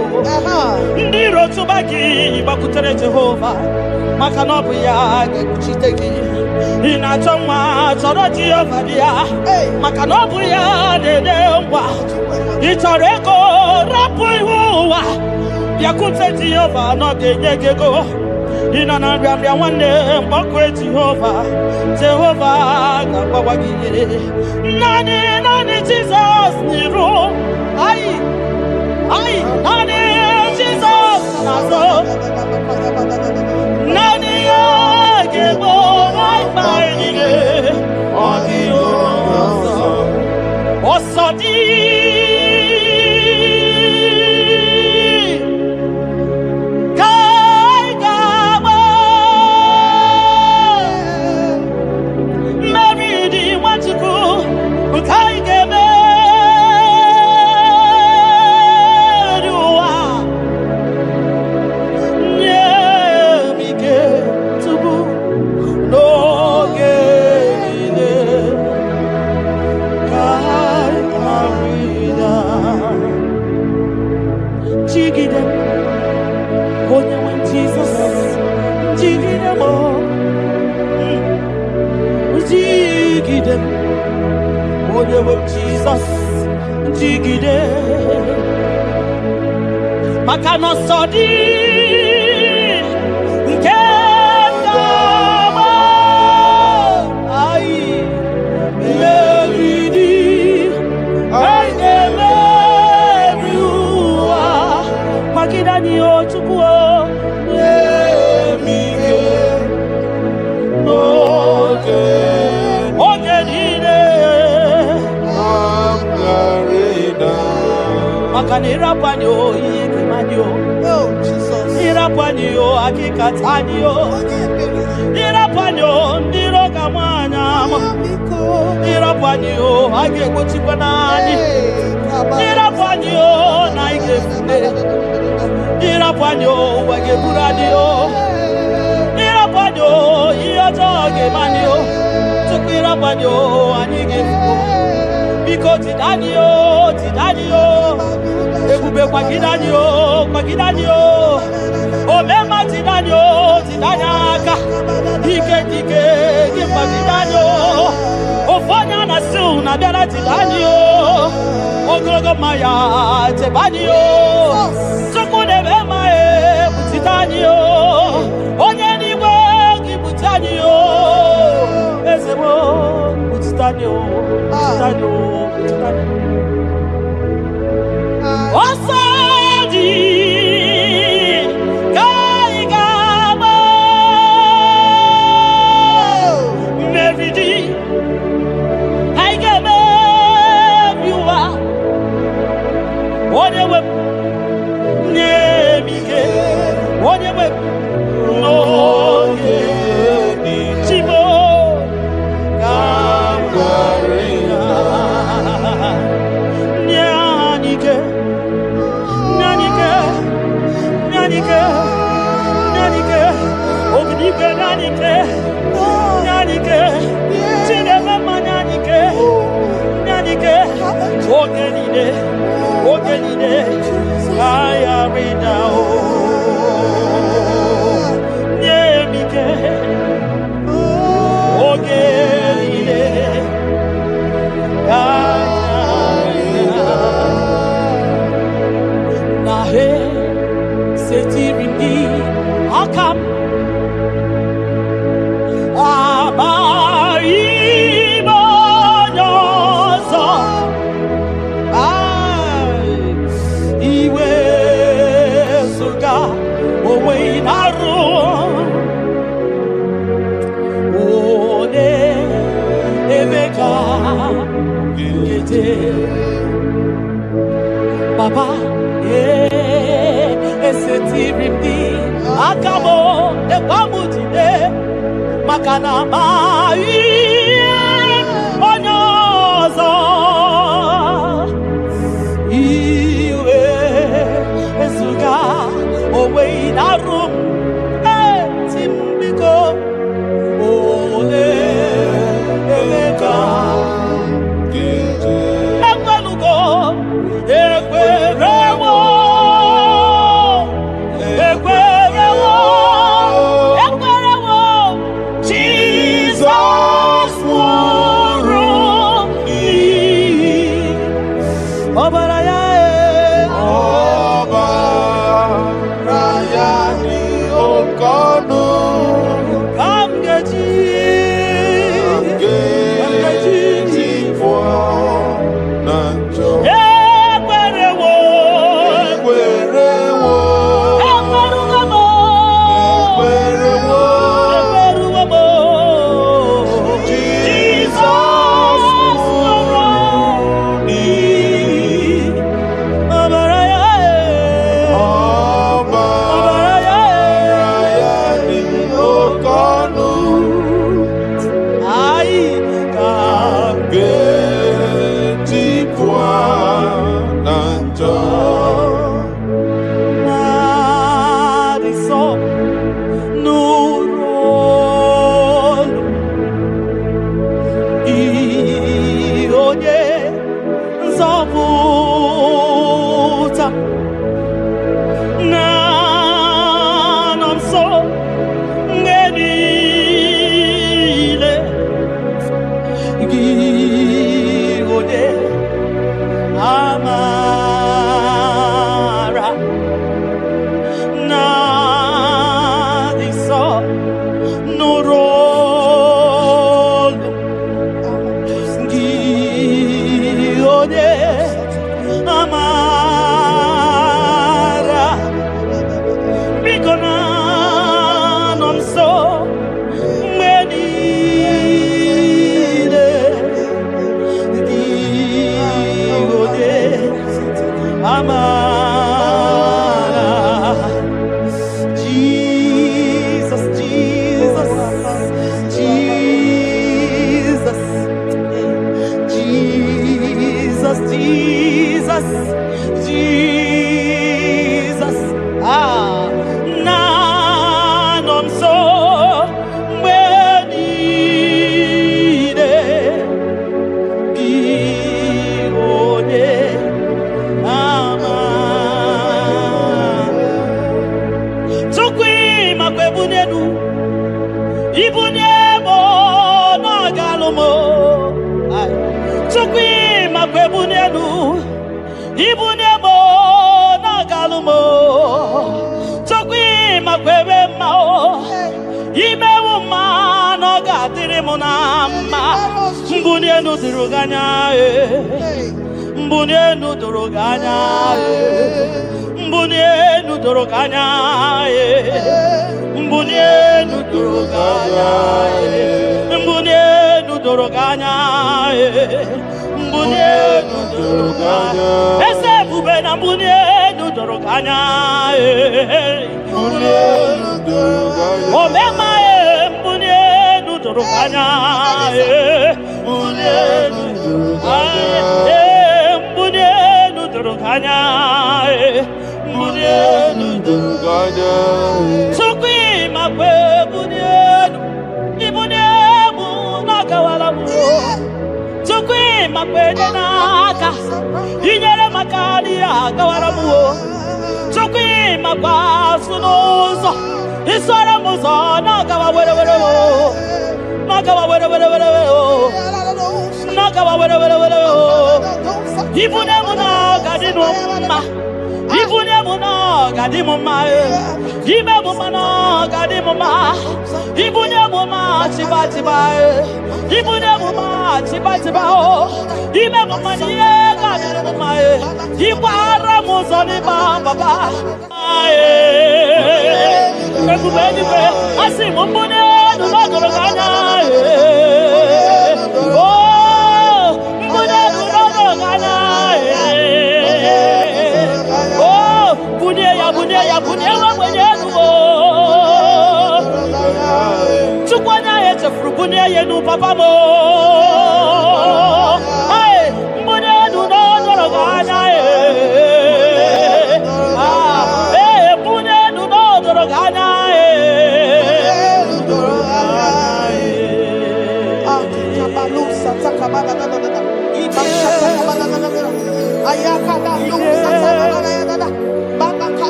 Ndiro tubagi bakutere Jehova. Maka nobu ya gekuchiteki. Inachoma choro Jehova dia. Maka nobu ya dede ngwa. Itoreko rapu ihuwa. Yakute Jehova no gengego. Inanambia wane mbokwe Jehova. Jehova gabawagire. Nani Jesus niru. Ai, nani Jesus nazo. Nani agebo maigire. Audio nazo. Osodi. Kai gabo. Mary di wachiku. Kai gebe. Jesus, jigide, makano sodi, kengama, ai, lelidi, ai nemeriua, makidani ochukuo, yemike, noge. Makanira panyo ikimanyo. Oh Jesus. Ira panyo akikatanyo. Ira panyo ndiro kamanya. Ira panyo akekuchipanani. Irapanyo na igefune. Irapanyo wege buradio. Irapanyo iyoto gemanio. Tukirapanyo anigefu. Biko tidanio. Ebube kwagidanio. Omema tidanyaka. Dike gimpagidanio. Ofanya na su na biara tidanio. Ogologo maya tebanio. Sukune bema butitanio. Onye niwe gibutanio. Ezebo butitanio. Osadi Kaigama Meridi Kaigama Biwa Onewe Nemike Onewe No Chimo Kamgarina Nyanike Ognike Nyanike Chinema Nyanike Ogenide Aya Rida Nyemike Ogenide Nahe Setirindi Akam Abaimonoso Iwe Suga Owe Naru One Emeka Gete Baba Esetirindi Akamo Ekwamutide Makana mai onyozo iwe esuga owe inarum timbiko ole emeka ekwelugo ekwerewo Jesus for me. Obarayani Okono. Come get it for Nanjo. Ibunemo nagalumo Chokwi makwebe mao Imewu mano gatiri munama Mbunye nudiruganya Mbunye nuduruganya Mbunye nuduruganya Mbunye nuduruganya Mbunye nuduruganya Mbunye nuduruganya Ese bube na mbunye nuduruganya Mbunye nuduruganya Omema mbunye nuduruganya Mbunye nuduruganya Mbunye nuduruganya Mbunye nuduruganya Sukwi makwe mbunye Ibunye munakawala mu Sukwi makwe naka Inyere makani akawala mu Sukwi makwa sunuzo Isara muzo nakawa were Nakawa were Nakawa were Ibunye munakadi numma Ibunye munakadi mumma Ibe mumma kadi mumma Ibunye mumma chiba Ibunye mumma chiba Ibe mumma niye kadi mumma Ibara muzoni baba Ebubeni be asimu mbune nunodoroganya Oh mbune nunodoroganya Oh bunye ya wa mwenye nuo Chukwanya echefuru bunye yenu papa mo Mbune nunodoroganya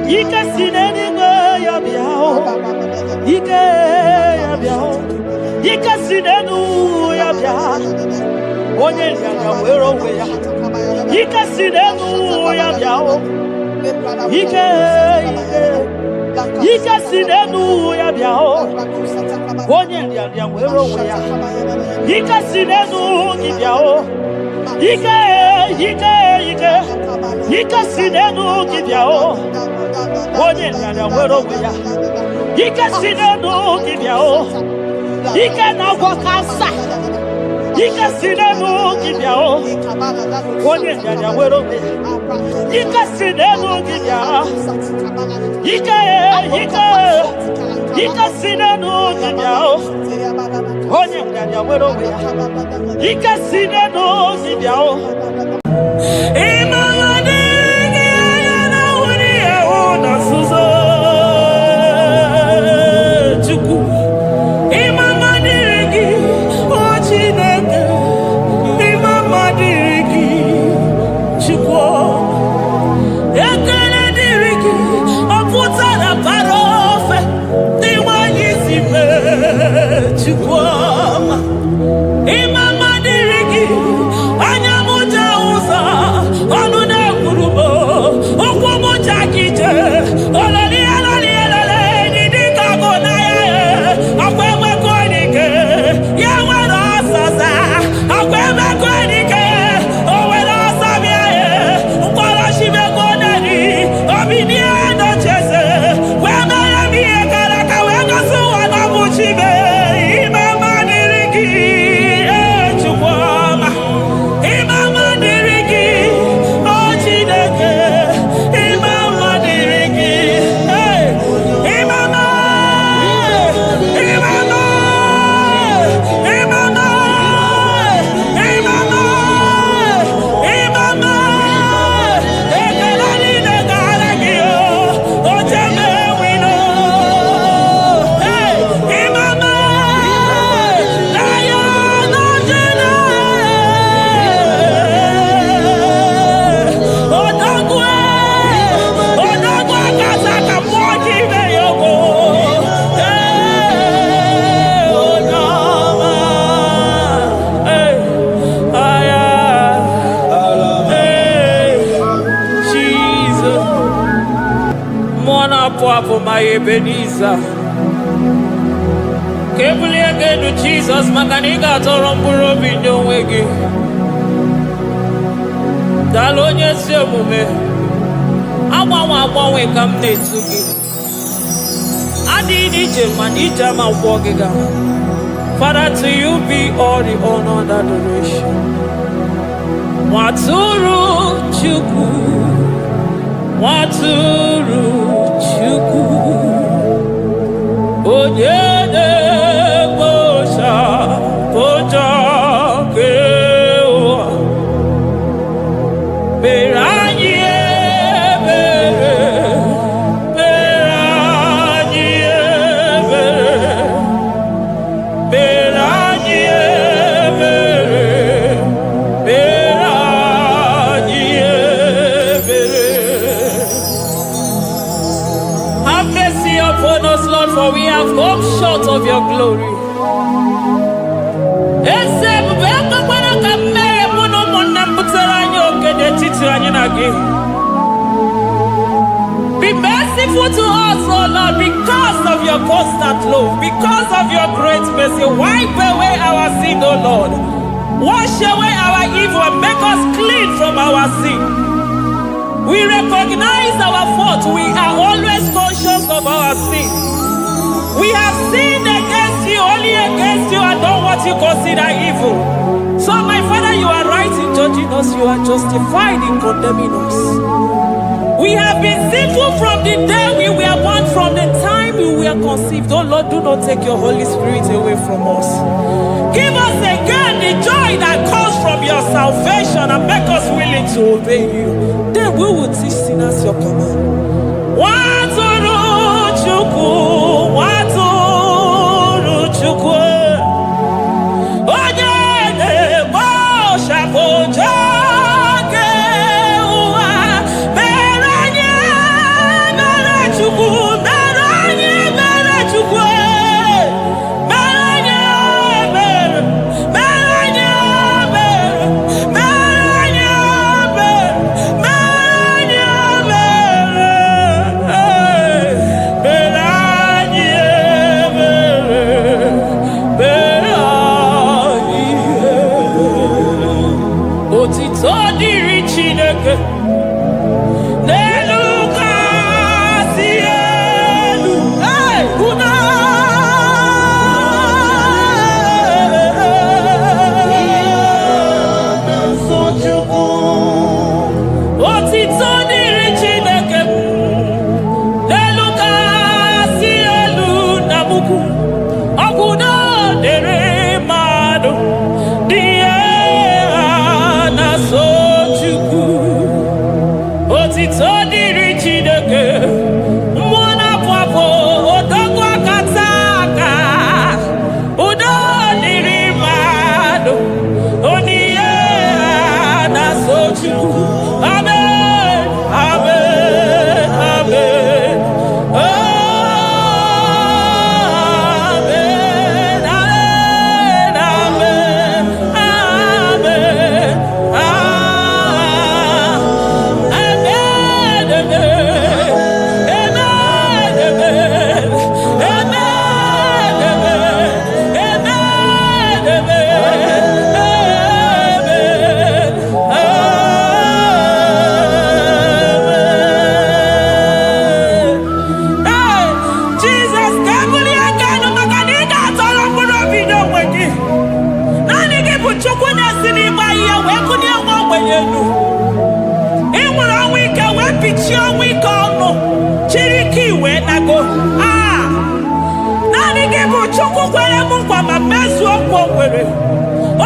Ike sineni ya biao Ike ya biao Ike sinenu ya biao Onye ya wero we ya Ike sinenu ya biao Ike sinenu ya biao Onye ya wero we ya Ike sinenu ya biao Ike sinenu ya biao Onye ya wero we ya Ike sinenu ya biao Ike na kwa kansa Ike sinenu kibiao Onye ya wero we Ike sinenu kibiao Ike sinenu kibiao Onye ya wero we Ike sinenu kibiao mwana hapo my Ebenezer. Kebulie genu Jesus makanika toro mburo binyo wege. Dalonye si omume. Agbanwe ka m na-etu gị. Adịghị ije ma n'ije ama ụgbọ gị ga. Father, to you be all the honor and adoration. Nwatụrụ Chukwu, Nwatụrụ Chukwu, onye na-ekpocha ụjọ nke ụwa, mere anyị ebere, mere anyị ebere, mere anyị ebere, mere anyị ebere. Have mercy upon us, Lord, for we have come short of your glory. Be merciful to us, oh Lord, because of your constant love, because of your great mercy. Wipe away our sin, oh Lord. Wash away our evil and make us clean from our sin. We recognize our fault. We are always conscious of our sin. We have sinned against you, only against you, and done what you consider evil. So, my Father, you are right in judging us. You are justified in condemning us. We have been sinful from the day we were born, from the time we were conceived. Oh Lord, do not take your Holy Spirit away from us. Give us again the joy that comes from your salvation and make us willing to obey you. Then we will teach sinners your command. Nwatụrụ Chukwu, Nwatụrụ Chukwu, onye na-ekpocha ụjọ nke ụwa, mere anyị ebere Chukwu, mere anyị ebere Chukwu, mere anyị ebere, mere anyị ebere, mere anyị ebere, mere anyị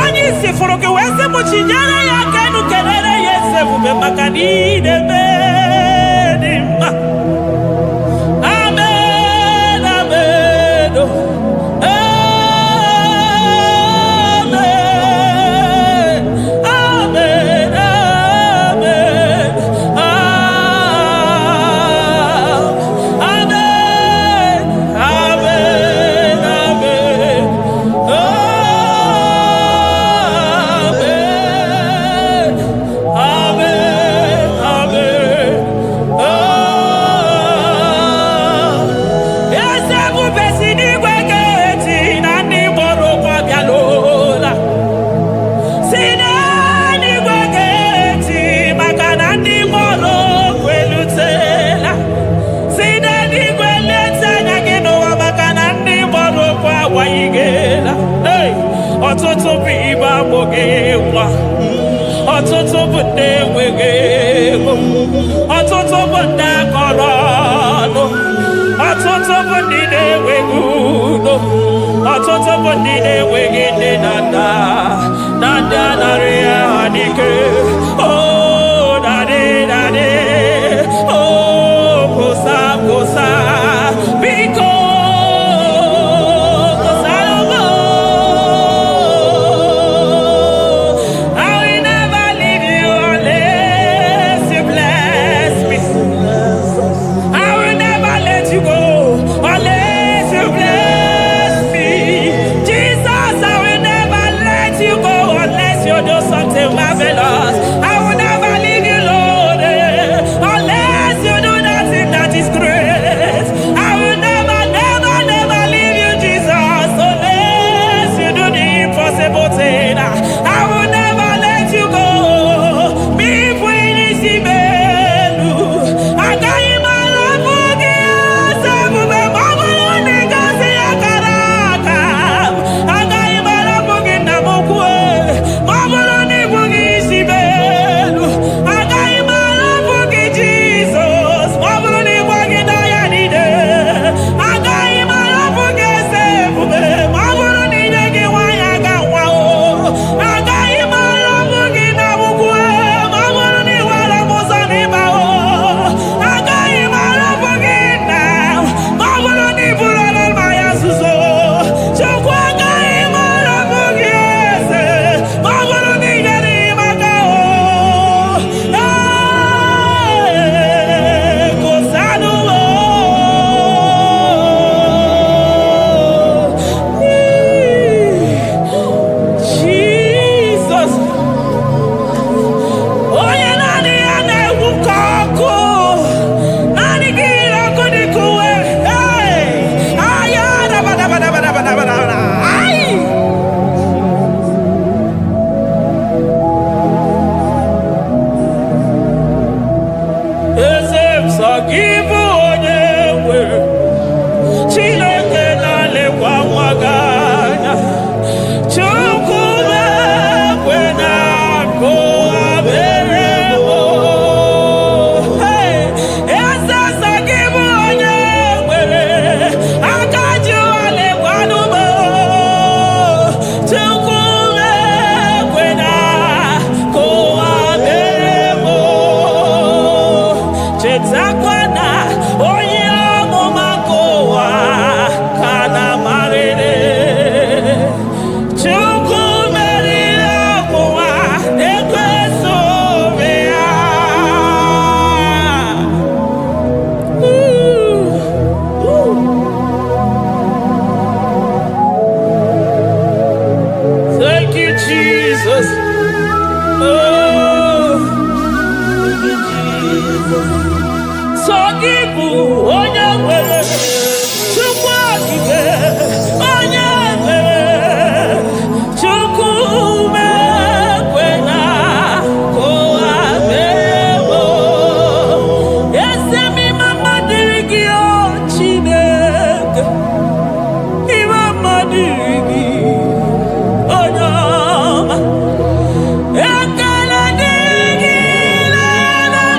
onye isi fụrụ gị wee sị m chinyere ya aka enu kelere ya eze ebube maka na ị na-eme dị mma. Amen, amen, amen, amen, amen, amen, amen. ọtụtụ bụ ibe agbụghị ịkwa, ọtụtụ bụ ndị enweghị ego, ọtụtụ bụ ndị akọrọ ọnụ, ọtụtụ bụ ndị na-enweghị udo, ọtụtụ bụ ndị na-enweghị nne na nna, na ndị anarị ya n'ike. Oh, daddy, daddy, oh, kosa, kosa, biko.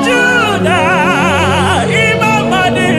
Judah, Imam Madi.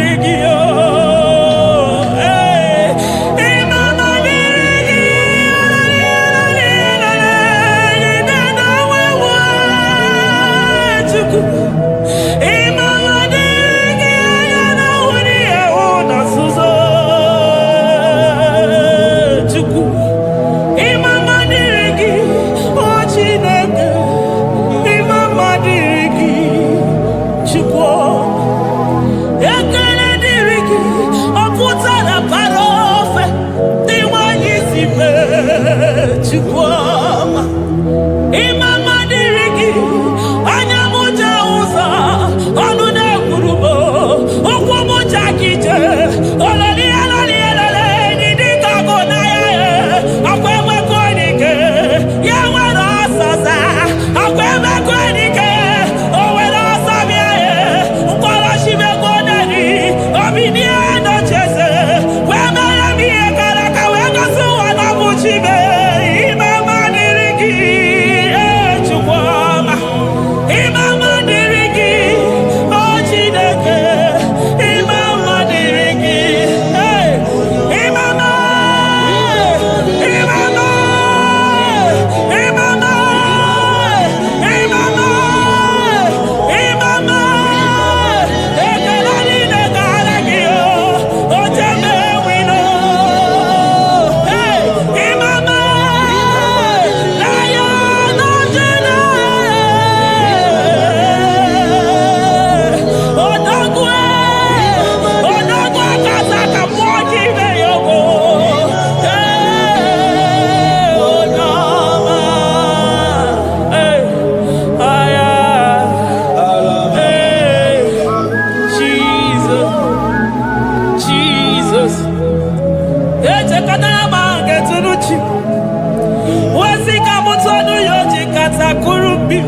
takurubi.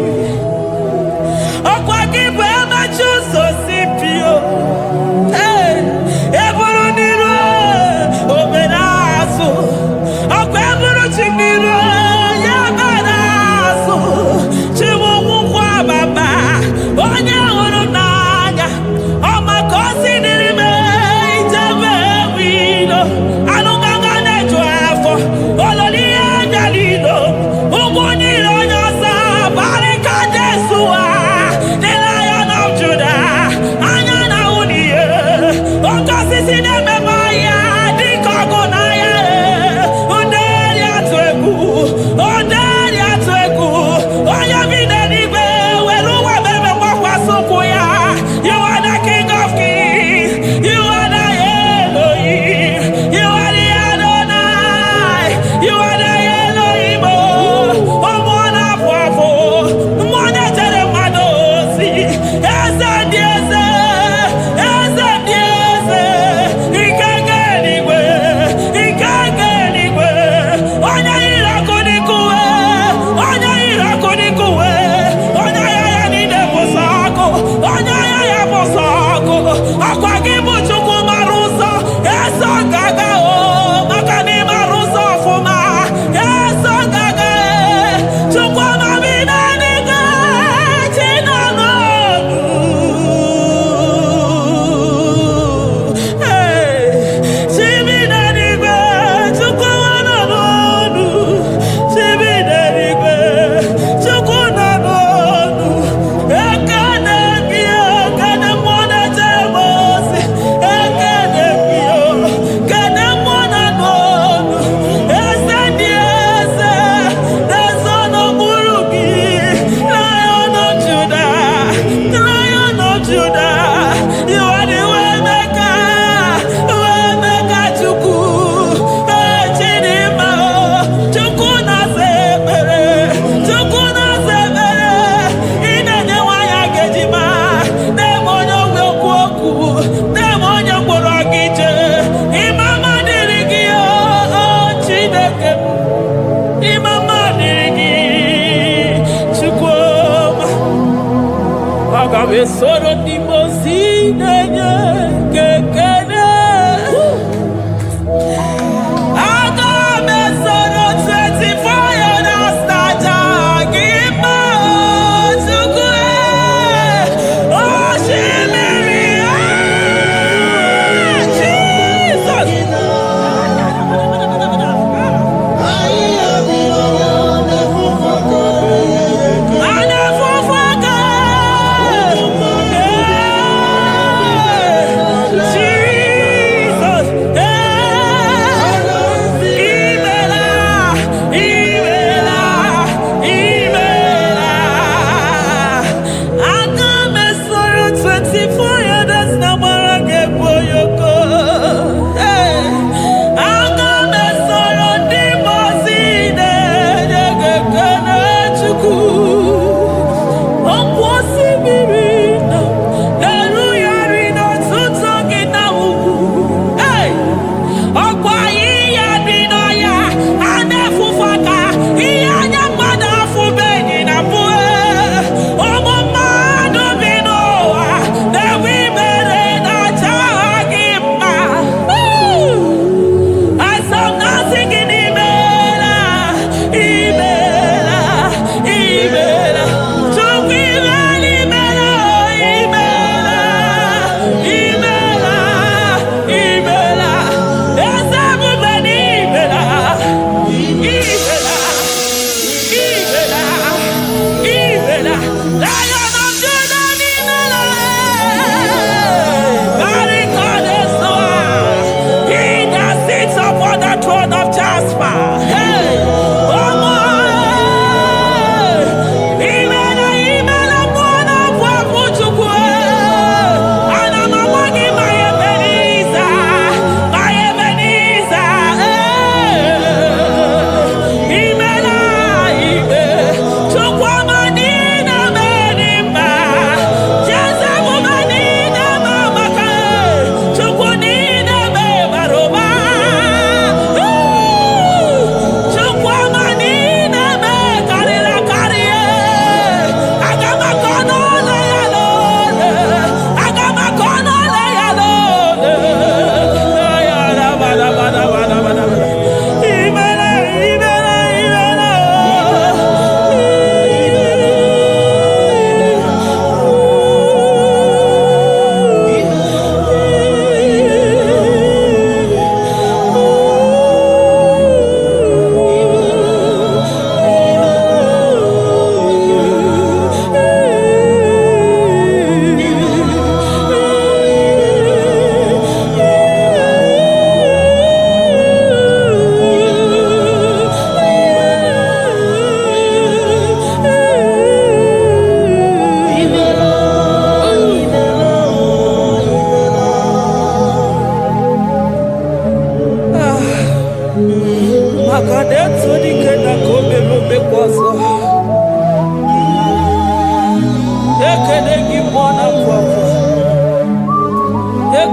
Okwa kibu ema chuso sipio. Eburu niro oberaso. Okwa eburu chiniro yabaraso. Chimu mukwa baba. Onye huru naga. Oma kosi nirime ijebe wino. Anunganga nejo afo. Ololi anjalido. Uguniro nyosa. Barika Jesua. The Lion of Judah. Anyana uniye. Okosi sineme maya. Dikogo na ya. Onderi atweku. Onderi atweku. Oya vine nibe. Weruwa bebe wakwa sukuya. You are the King of Kings. You are the Elohim. You are the Adonai. You are the Elohim. Omwana pwafo. Mwana tere madosi. Eze dieze. Eze dieze. Ikenge nigwe. Ikenge nigwe. Onya irakunikuwe. Onya irakunikuwe. Onya yaya nide posako. Onya yaya posako. Akwa kibu chuku maruso. Eso gaga o. Makani maruso fuma. Eso gaga e. Chuku mamina niga. Chinano. Hey. Chimina niga. Chuku wananonu. Chimina niga. Chuku nanonu. Ekane kia. Kane mwana jebosi.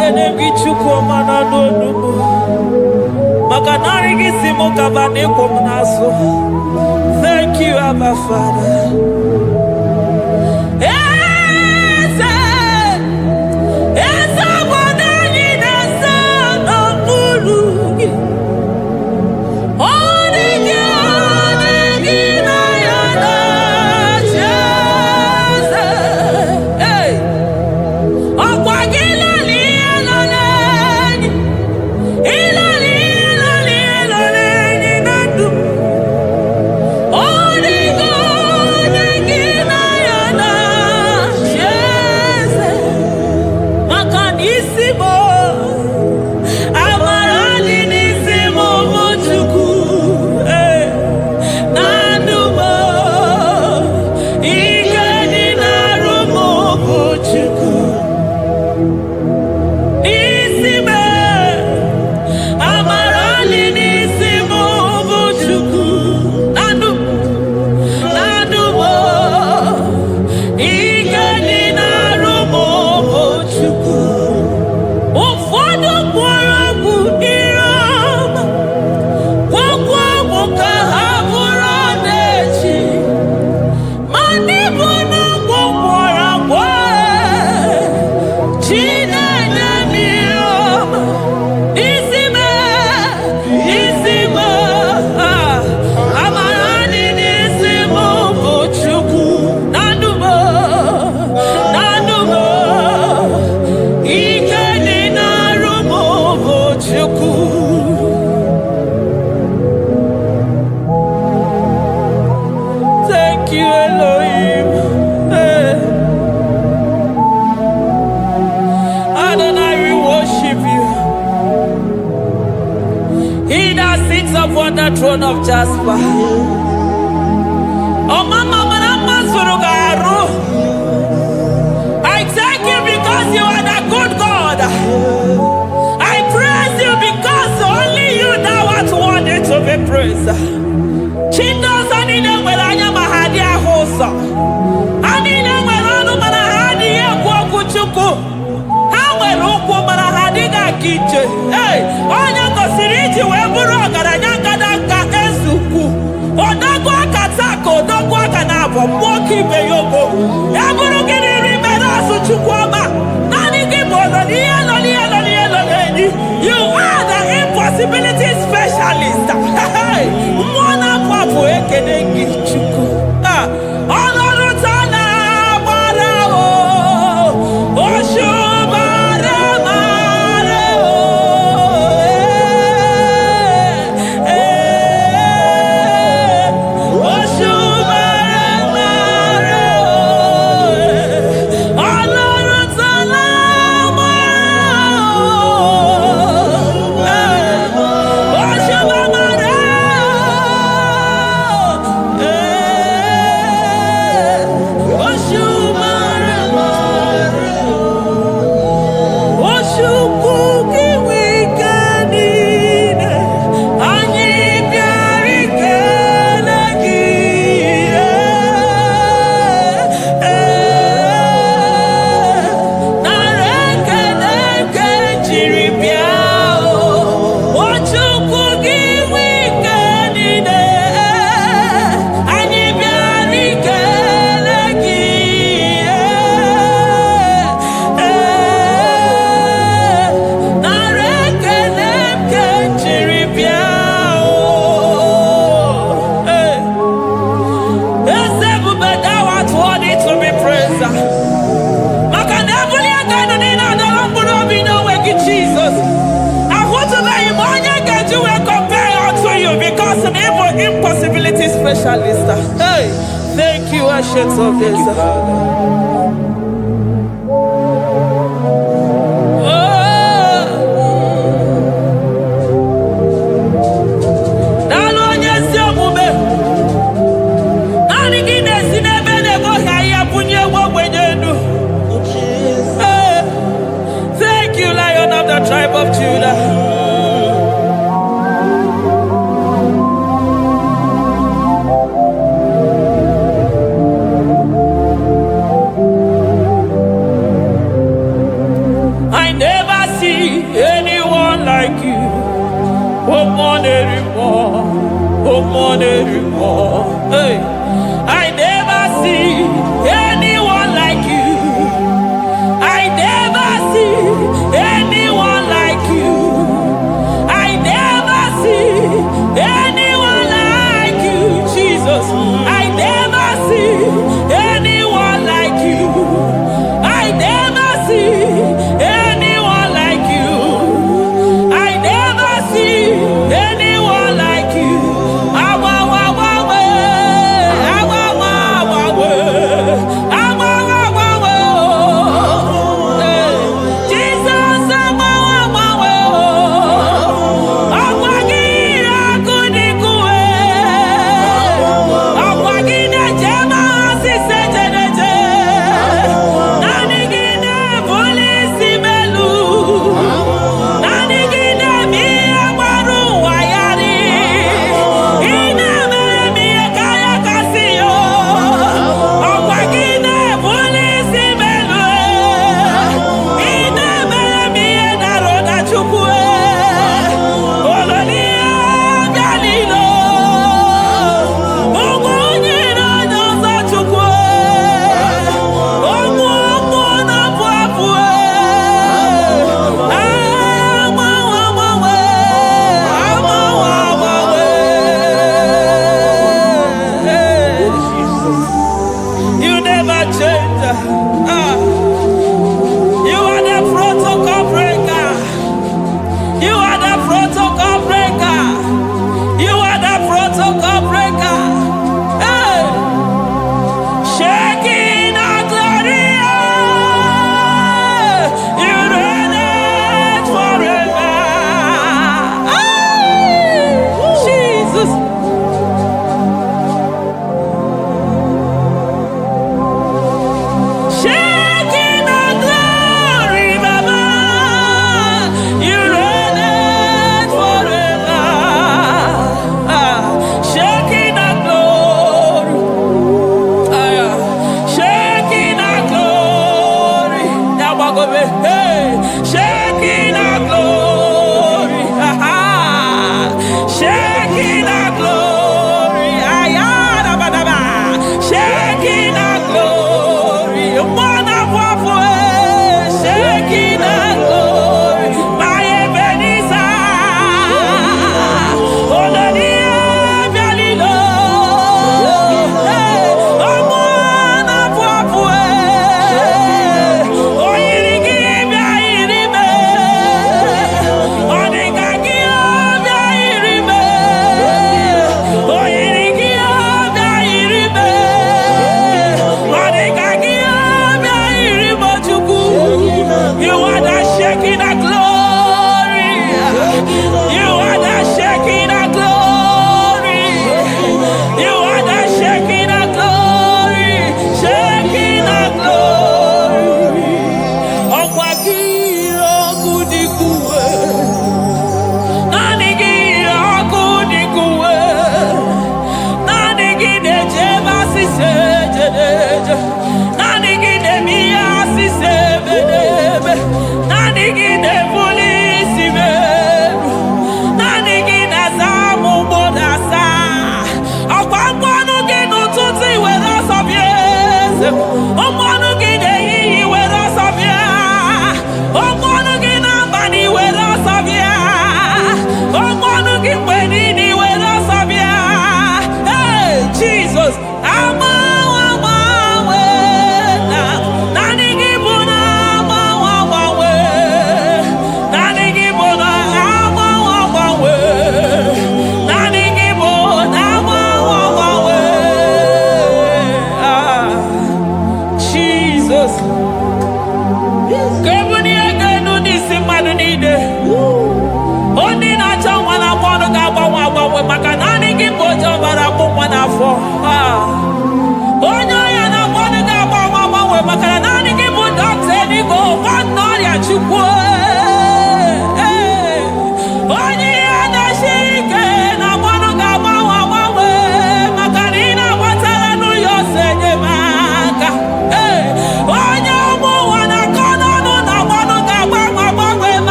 ekene gị Chukwu ọma na n'onu m maka narị gị si m kaba n'ịkwụ m n'azụ. Thank you, Abba Father. Eze obodo anyị na-eze n'okpuru gị. Ọ dị gị na ya na-achị eze. Ọkwa gị lọlị ihe lọlị enyi. Ịlọlị na ndụ m. Ọ dị gị na ya na-achị eze. Maka na isi m amara dị n'isi m bụ Chukwu. Na ndụ m ike dị n'arụ m bụ Chukwu. N'isi m amara dị n'isi m bụ Chukwu. Na ndụ m ike dị n'arụ m bụ Chukwu. Ụfọdụ gwọrọ ọgwụ ire ọma, gwọkwa ọgwụ ka ha bụrụ ọdaechi. Ma ndị bụ n'ọgwụ gwọrọ agwọ, chi na-enye m ire ọma. Isi m amara dị n'isi m bụ Chukwu. Na ndụ m ike dị n'arụ m bụ Chukwu. Thank you, Elohim. Adonai, we worship you. He that sits upon the throne of Jasper. Oh, Mama, I thank you because you are the good God. I praise you because only you thou art worthy to be praised. Chindoza niile nwere anya ma ha dị ahụ ụzọ. Ha niile nwere ọnụ mana ha adịghị ekwu okwu Chukwu. Ha nwere ụkwụ mana ha adịghị aga ije. Onye gosiri iji wee bụrụ ọgaranya ngadanga ezukwu. Odogwu aka taa ka odogwu aka na-abọ mmụọ ka ibe ya ogo. Ya bụrụ gị n'iri mere ọsụ Chukwu ọma. Naanị gị bụ enyi. You are the impossibility specialist. Mmụọ na-apụ apụ ekene gị Chukwu. Ọlọ́run tó lágbára o, Òṣùmàrè o. Òṣùmàrè o. Ọlọ́run tó lágbára o. Òṣùmàrè Impossibility specialist. Hey, thank you, Ancient of Days. Thank you, Lion of the tribe of Judah. I never Hey, I never see anyone like you. I never see anyone like you. I never see anyone like you, Jesus. I never see anyone like you. I never see anyone like you. I never see anyone like you.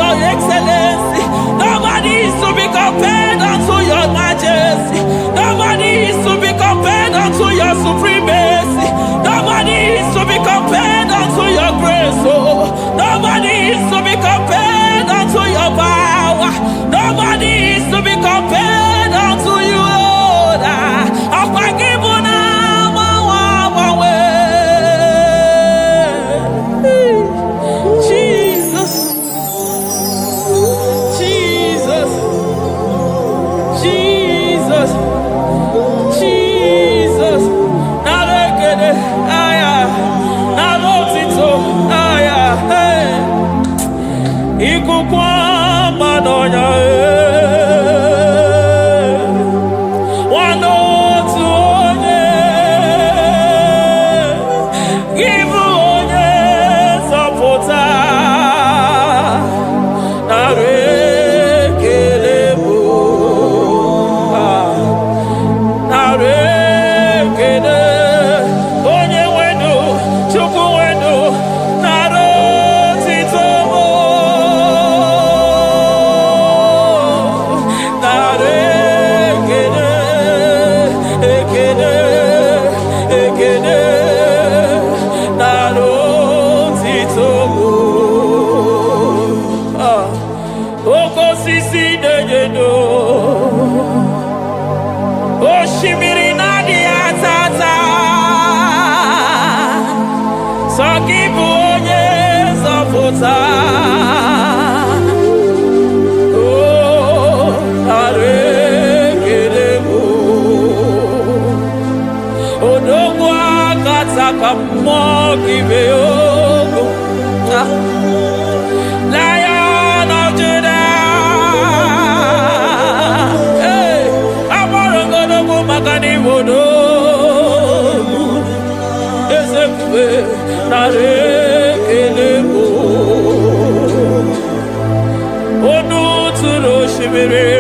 your excellency. Nobody is to be compared unto your majesty. Nobody is to be compared unto your supremacy. Nobody is to be compared unto your grace. Oh, nobody is to be compared unto your power. Nobody is to be compared unto you, Lord. Jesus, Jesus, Jesus, Jesus. Narekede, aya, narotito, aya, hey. Ikukwa madonya, Lion of Judah, hey, Amarangono Makani Wodo, Ezekwe, Narekelebo, Onu Turo Shimere,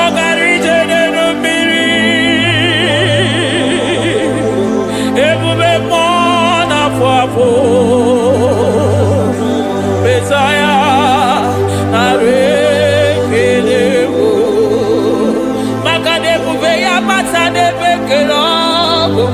Ogari Jene Miri, Ebube Mona Fafo, Messiah, Narekelebo, Makade Buveya Matane Bekelabo,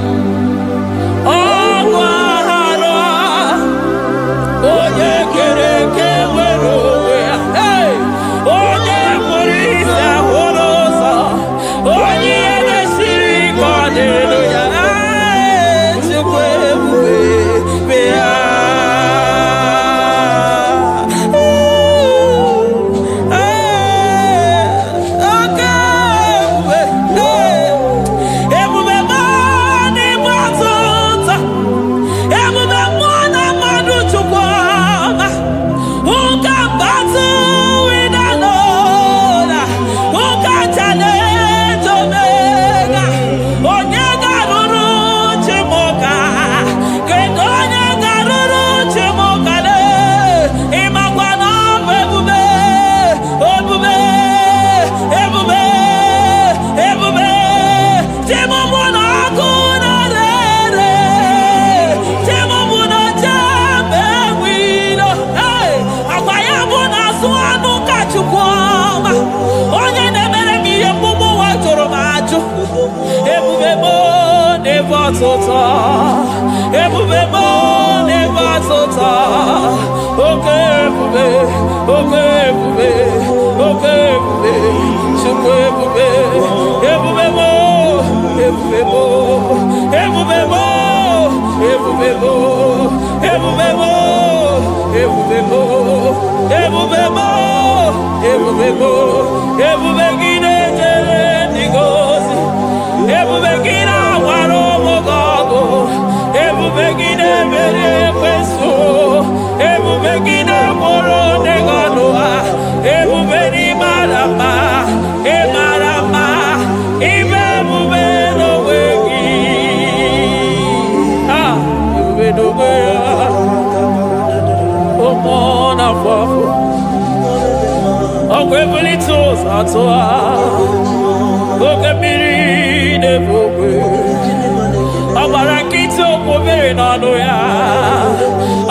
Abarakito povere nano ya,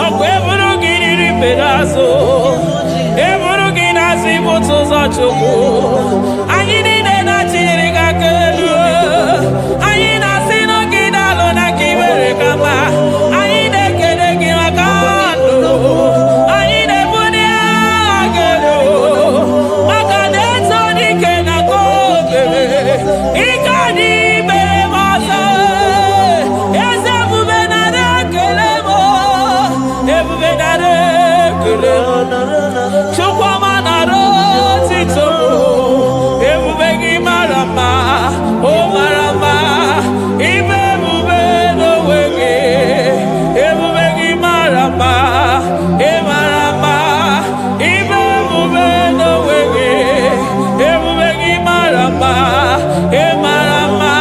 akwevuro gini n'azụ eburu gị n'azụ ibute ụzọ Chukwu anyị niile na-achịrị gị aka elu anyị na-asị n'oge na-alụ na ka i mere ka mma anyị na-ekele gị maka ndụ anyị na-ebuli agha elu maka na eto dike na ka obere ike dị mere m ọzọ eze ebube nara ekele m ebube nara ekele m Chukwuma nara otito ebube gị mara mma o mara mma ibe ebube n'onwe gị ebube gị mara mma ị mara mma ibe ebube n'onwe gị ebube gị mara mma ị mara mma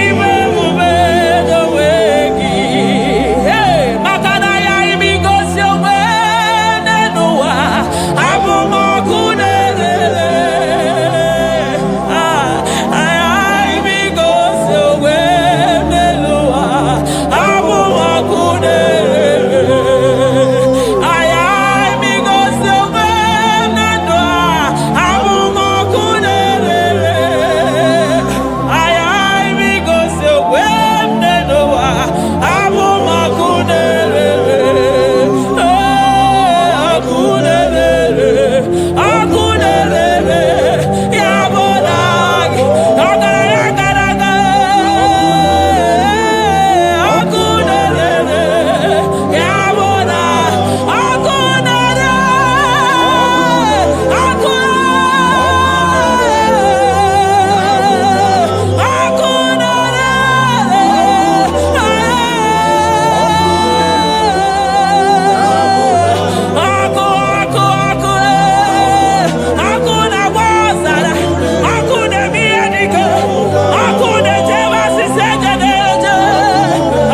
ibe ebube n'onwe gị maka na ya ime igosi onwe n'ụwa abụ m ọkụ na-erere ime igosi onwe n'ụwa abụ m ọkụ na-erere ime igosi onwe na ndụ abụ m ọkụ na-erere ime igosi onwe n'ụwa abụ m ọkụ na-erere ọkụ na-erere ọkụ na-erere ya bụ na gị ọgaranya gara aga ọkụ na-erere ya bụ na ọkụ na-erere ọkụ ọkụ na-agba ọzara ọkụ na-eme ihe dịka ọkụ na-ejewe asịsị ejedeje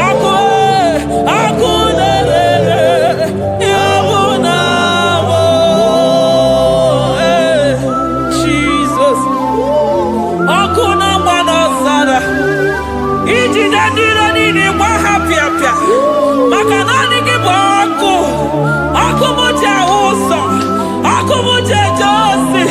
ọkụ na-erere ya bụ na bụ Jizọs ọkụ na-agba n'ọzara ijide ndị iro niile gba ha pịapịa maka na ọ dị gị bụ ọkụ ọkụ m ji ahụ ụzọ ọkụ m ji eje ozi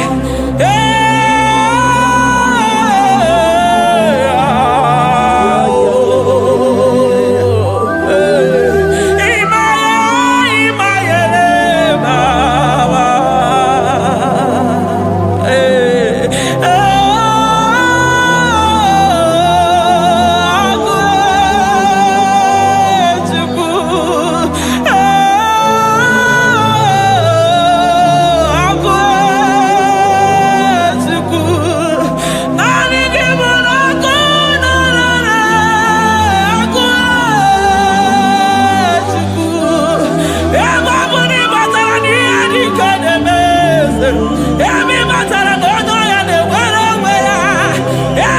emi matara na onye ọya na-enwere onwe ya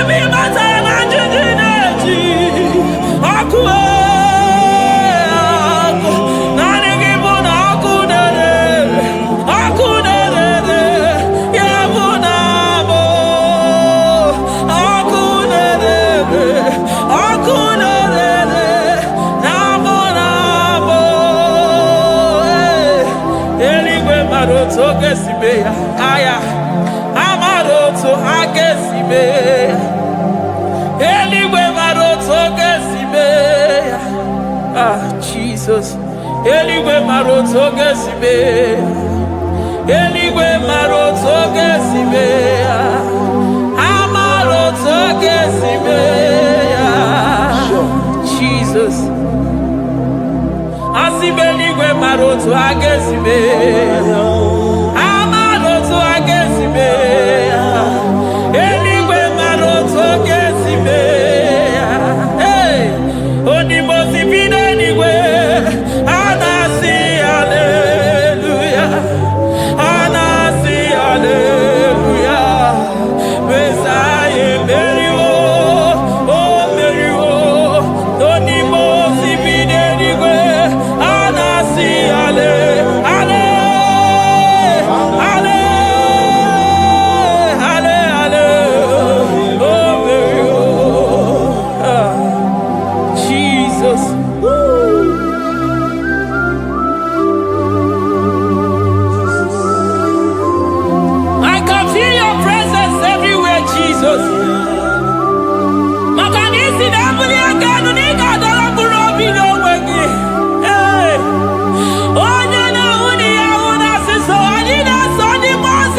emi matara na njiji na-eji ọkụ ọkụ naanị gị bụ na ọkụ na-erere ya bụ na abụ ọkụ na-erere na abụ eluigwe mara otu oge si mee ya aya amara otu ha ga-esi mee ya eluigwe mara otu oge si mee ya Jizọs eluigwe mara otu oge si mee ya eluigwe mara otu oge si mee ya amara otu oge si mee ya Jizọs asị m eluigwe mara otu ha ga-esi mee ya amara otu ha ga-esi mee ya eluigwe mara otu ọ ga-esi mee ya onimozi bi n'eluigwe a na-asị haleluya a na-asị haleluya Mesaya emeriwo o meriwo onimozi bi n'eluigwe a na-asị haleluya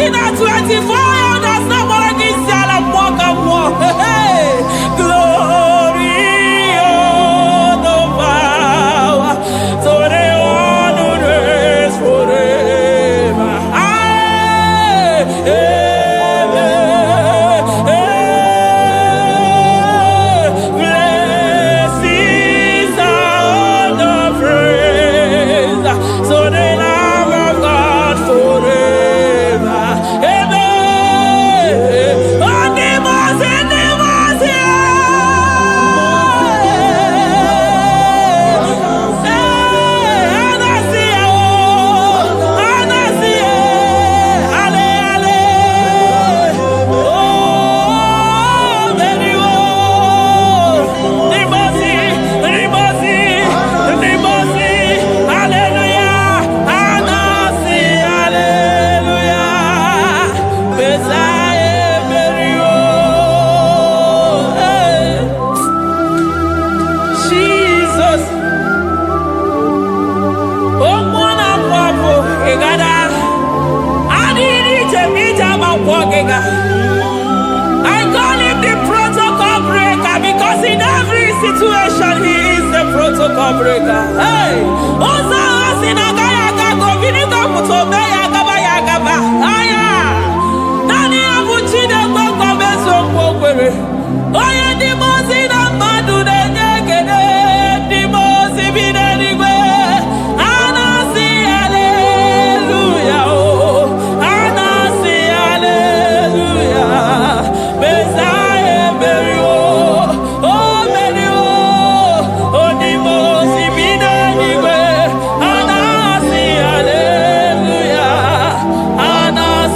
in a 24 hours, not more against y'all and walk and walk. Hey, glory, the power, so they honor us forever. Blessings are the praise, so they love of God forever. Amen. On the most, in the most, Jesus. Oh, mwana mwapo, egada. Adiri jemija mapogega. I call him the protocol breaker because in every situation he is the protocol breaker. Hey, Osa Osinaga Yagago, Vinika Putobe Yagaba Yagaba. Aya, Nani Abuchida Boko Beso Pogwere. Oya Dimosi na Madu de Nyegede, Dimosi Bidenigwe. Anasi hallelujah, oh, Anasi hallelujah. Messiah Merio, oh Merio, oh Dimosi Bidenigwe. Anasi hallelujah, Anasi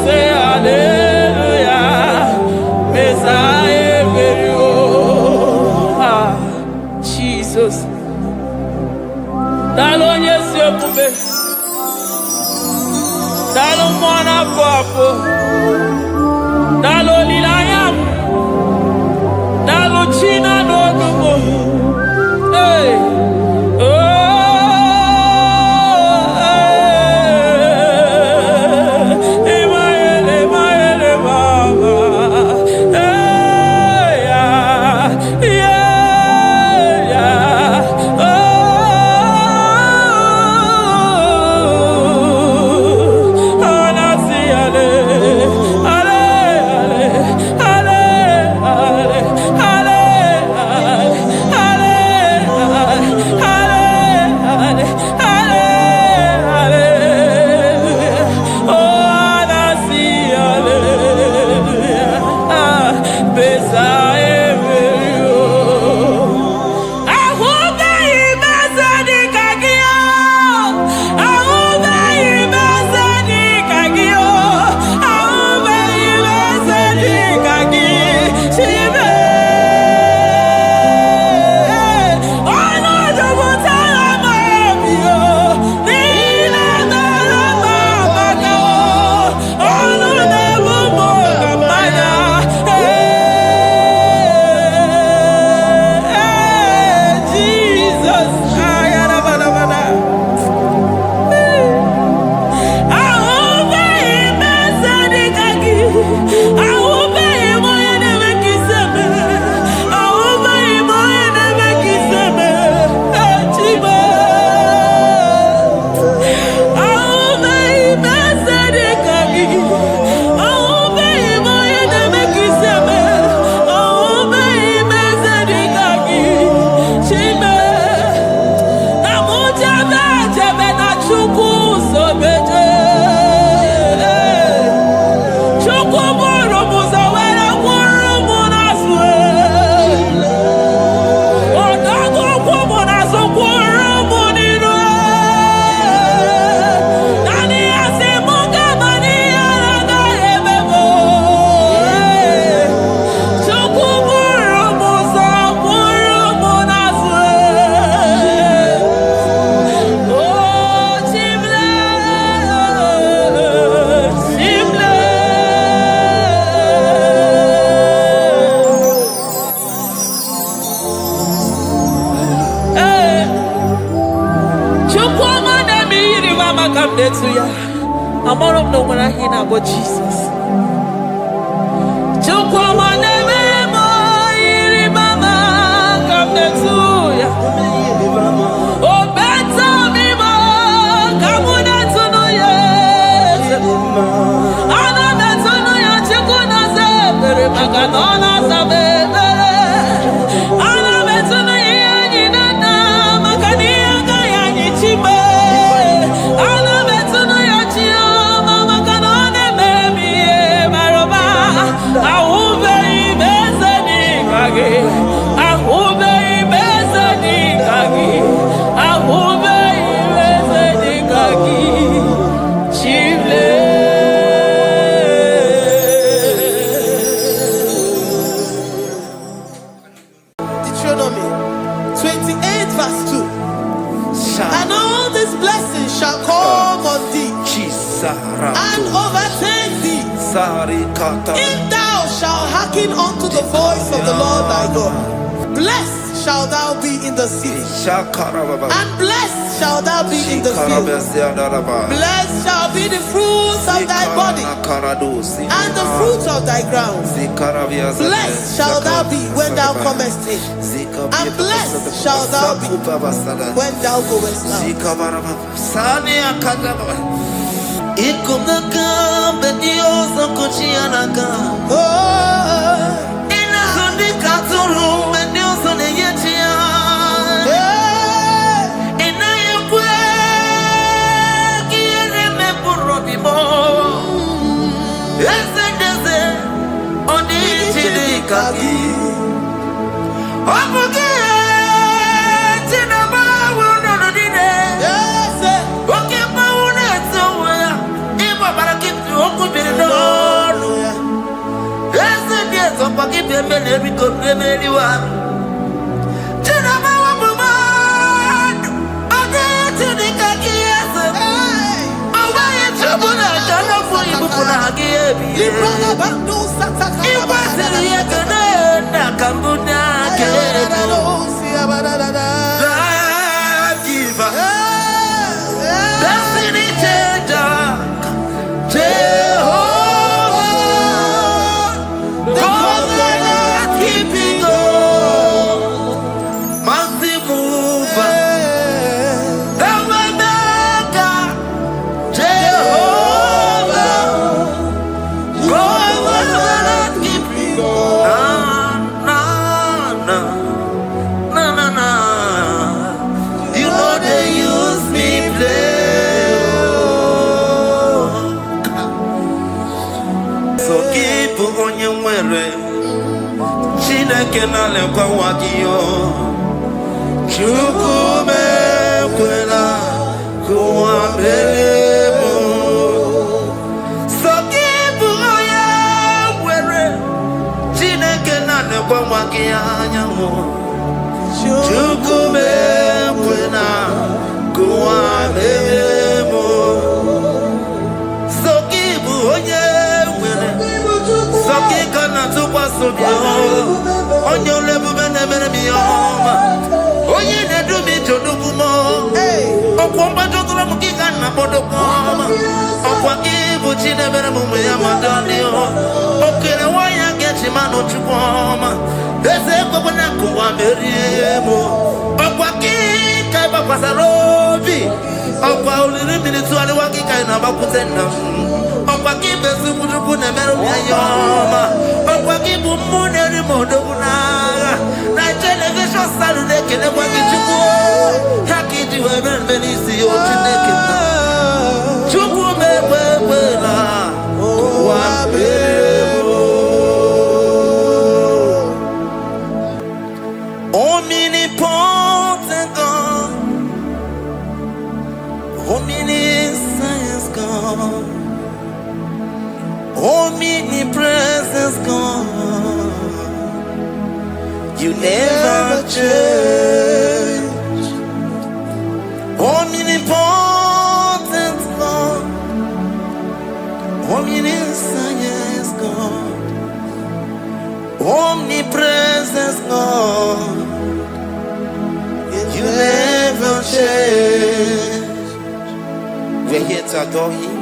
Abo Jesus. Deuteronomy 28 verse 2. And all these blessings shall come on thee and overtake thee if thou shalt hearken unto the voice of the Lord thy God. Blessed shall thou be in the city, and blessed shall thou be in the field. Blessed shall be the fruits of thy body, and the fruits of thy ground. Blessed shall thou be when thou comest in, and blessed shall thou be when thou goest out. Omnipotent God, omniscience God, omnipresence God, you never change. Omnipotent God, omniscience God, omnipresence God, you never change. We're here to adore Him.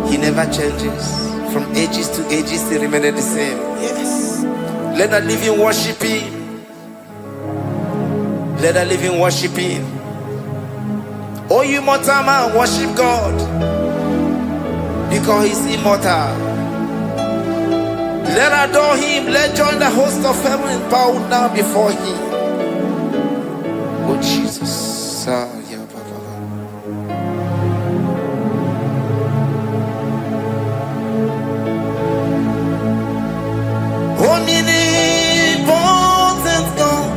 He never never changes. From ages to ages, they remain the same. Yes. Let the living worship Him. Let the living worship Him. Oh, you mortal man, worship God, because He's immortal. Let adore Him. Let join the host of heaven and bow down before Him. Oh Jesus. Omnipotent God,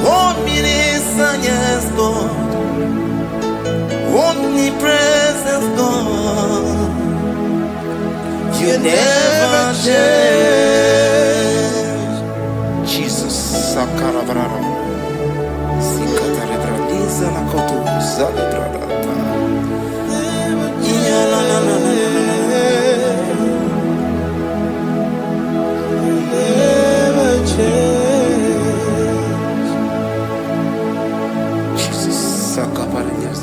omniscient God, omnipresent God, you never change. Jesus, Sakarabrara, Sikatarebradiza Nakoto, Zalibradata, Never change. Jesus, Sakaparias.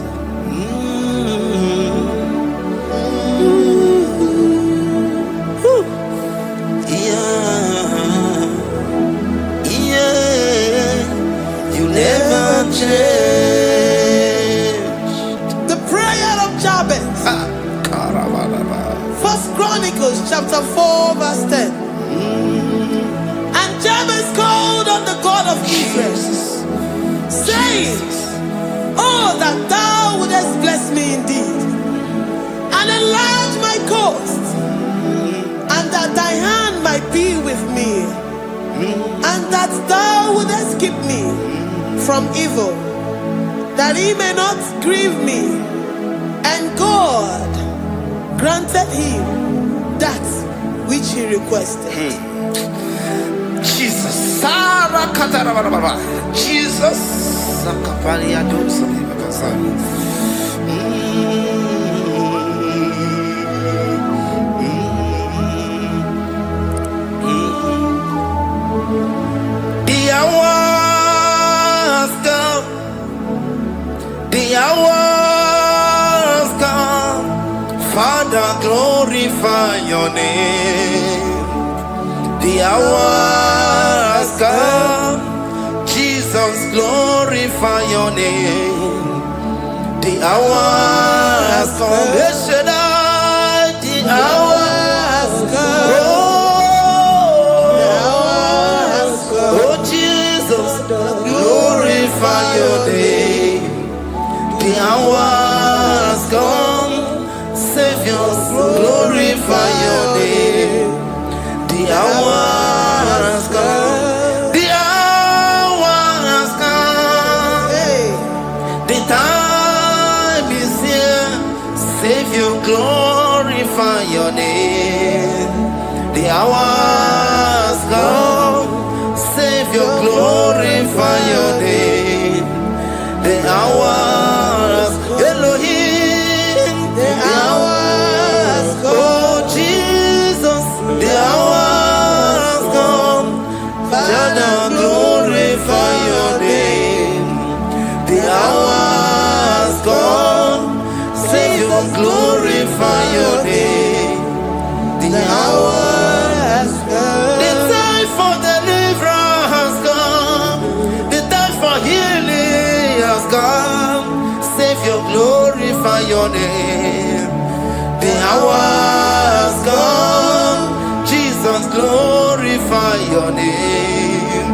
You never change. The prayer of Jabez. First Chronicles chapter 4 verse 10. And Jabez called on the God of Israel, saying, oh, that thou wouldest bless me indeed, and enlarge my coast, and that thy hand might be with me, and that thou wouldest keep me from evil, that he may not grieve me. And God granted him that which he requested. Jesus, Sarah Katarababa, Jesus, Sakaparia Dosa. The hours come, Father, glorify your name. The hours come, Jesus, glorify your name. The hours come, Yeshua, the hours come. Oh, Jesus, glorify your name. The hours come, Savior, glorify your name. The hours come, the hours come. The time is here, Savior, glorify your name. The hours come, Savior, glorify your name. The hours, Elohim, the hours, oh Jesus, the hours come, Father, glorify your name. The hours come, Savior, glorify your name. The hours come, the time for deliverance has come, the time for healing has come. Savior, glorify your name. The hours come, Jesus, glorify your name.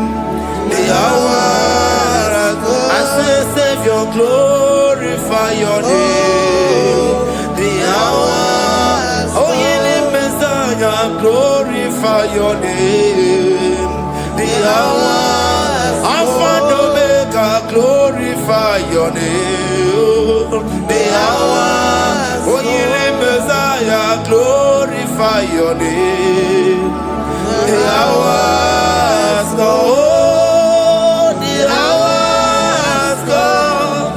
The hours come, I say, Savior, glorify your name. The hours, oh, healing Messiah, glorify your name. The hours, Alpha and Omega, glorify your name. The hours, oh, healing Messiah, glorify your name. The hours come, oh, the hours come,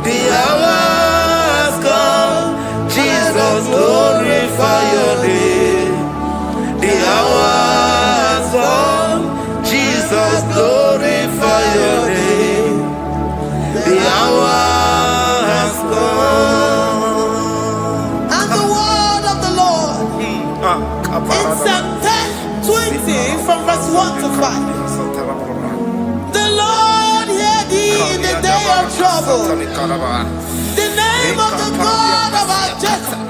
the hours come, Jesus, glorify your name. The hours come, Jesus, glorify your name. The hours come. And In Psalm 20 from verse 1 to 5. The Lord hear thee in the day of trouble. The name of the God of our Jacob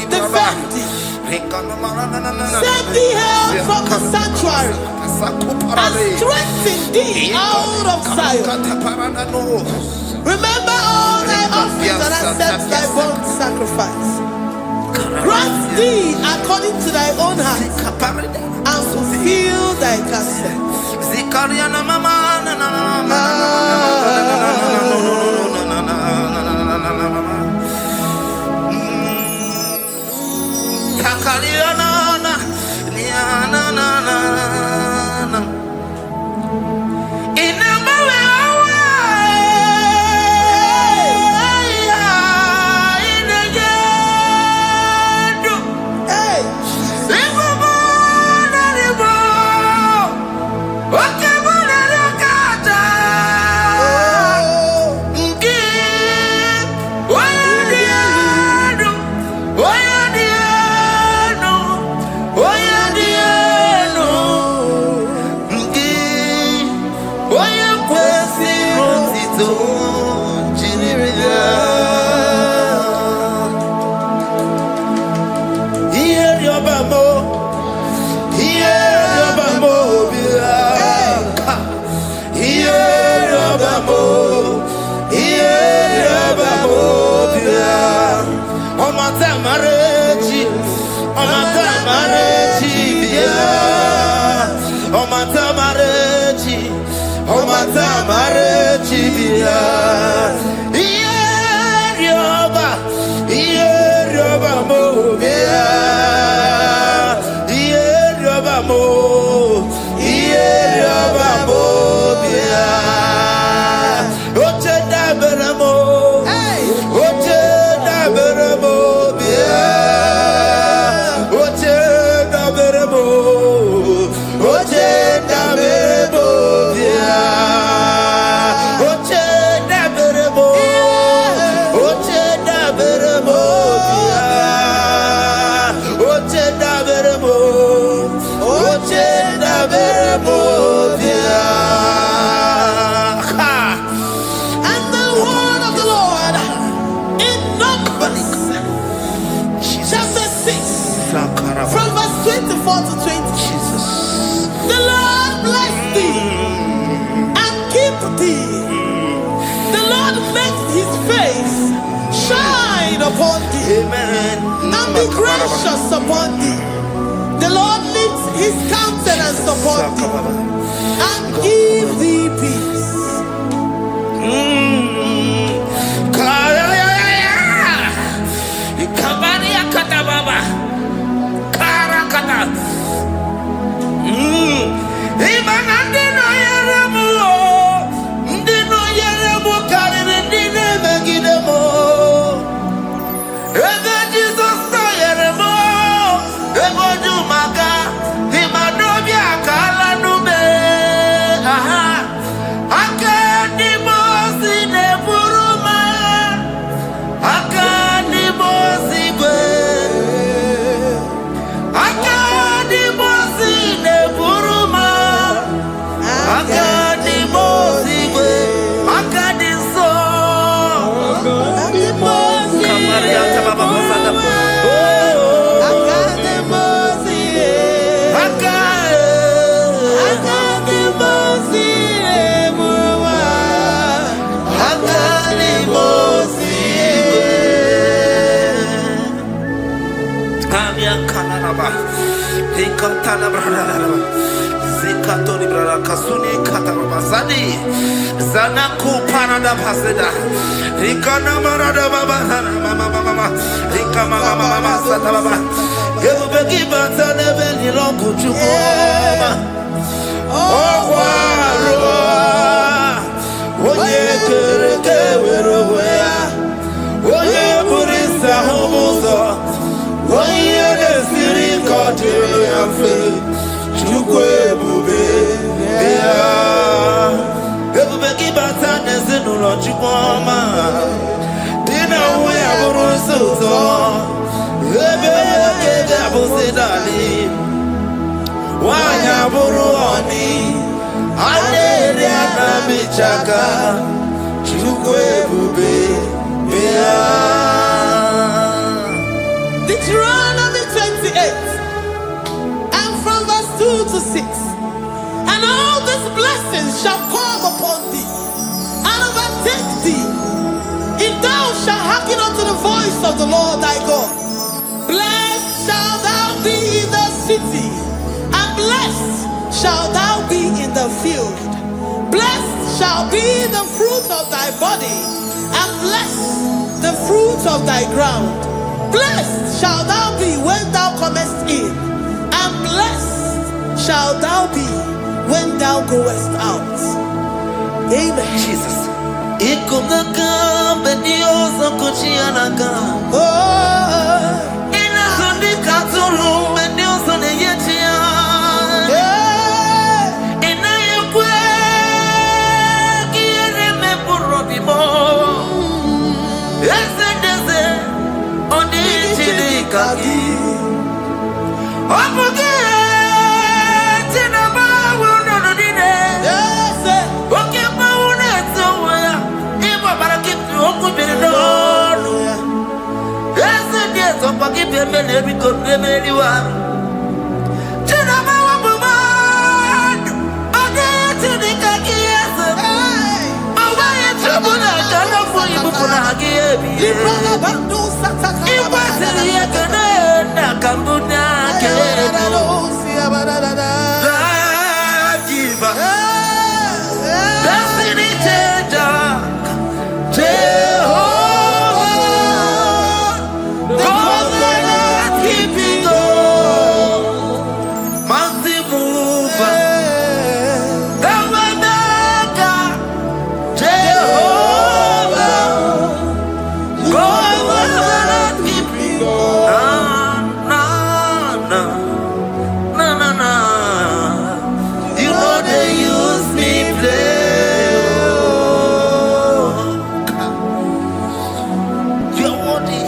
defend thee. Send thee help from the sanctuary and strengthen thee out of Zion. Remember all thy offerings and accept thy burnt sacrifice. Grant thee according to thy own heart and fulfill thy counsel. From verse 24 to 20. Jesus. The Lord bless thee and keep thee. The Lord make his face shine upon thee. Amen. And be gracious upon thee. The Lord lifts his countenance upon thee and give thee peace. Zanaku parada paseda Rikana marada baba mama Rikama mama sata baba Gebegi bata nebeli longu chukoma Okwaro Oye kereke weroya Oye burisa homuzo Oye nesiri kote yafe Chukwe bube Ebubeki bata nezinulo chukwama Dina uwe aburusuzo Ebeke Busidali, Wanya Buruani, Aderiana Michaka, Chukwe Bube, Deuteronomy 28, and from verse 2 to 6. And all these blessings shall come upon thee, and overtake thee, if thou shalt hearken unto the voice of the Lord thy God. Blessed shalt thou be in the city, and blessed shalt thou be in the field. Blessed shall be the fruit of thy body, and blessed the fruit of thy ground. Blessed shalt thou be when thou comest in, and blessed shalt thou be when thou goest out. Amen. Jesus. Ikumaka bedioso kuchianaka. Oh, Inazundika tulu bedioso neyetia. Inayekwe kiereme purobimo. Esedeze onichidikaki. Omuge tinaba wunodine. Oke mawunetuwa. Ibo barakitu okubirino. Esedeze opakipe mele bikonebeliwa. Tinaba wabumadu. Onichidikaki yese. Awaye tabuna kana fuyi bukuna hagiyebi. Librana bandu sataka. Iwasiri yekene na kambuna kedu. Life giver, destiny changer, Jehovah, covenant keeping God, mountain mover, the maker, Jehovah, covenant keeping God. You know they use me play. You're worthy.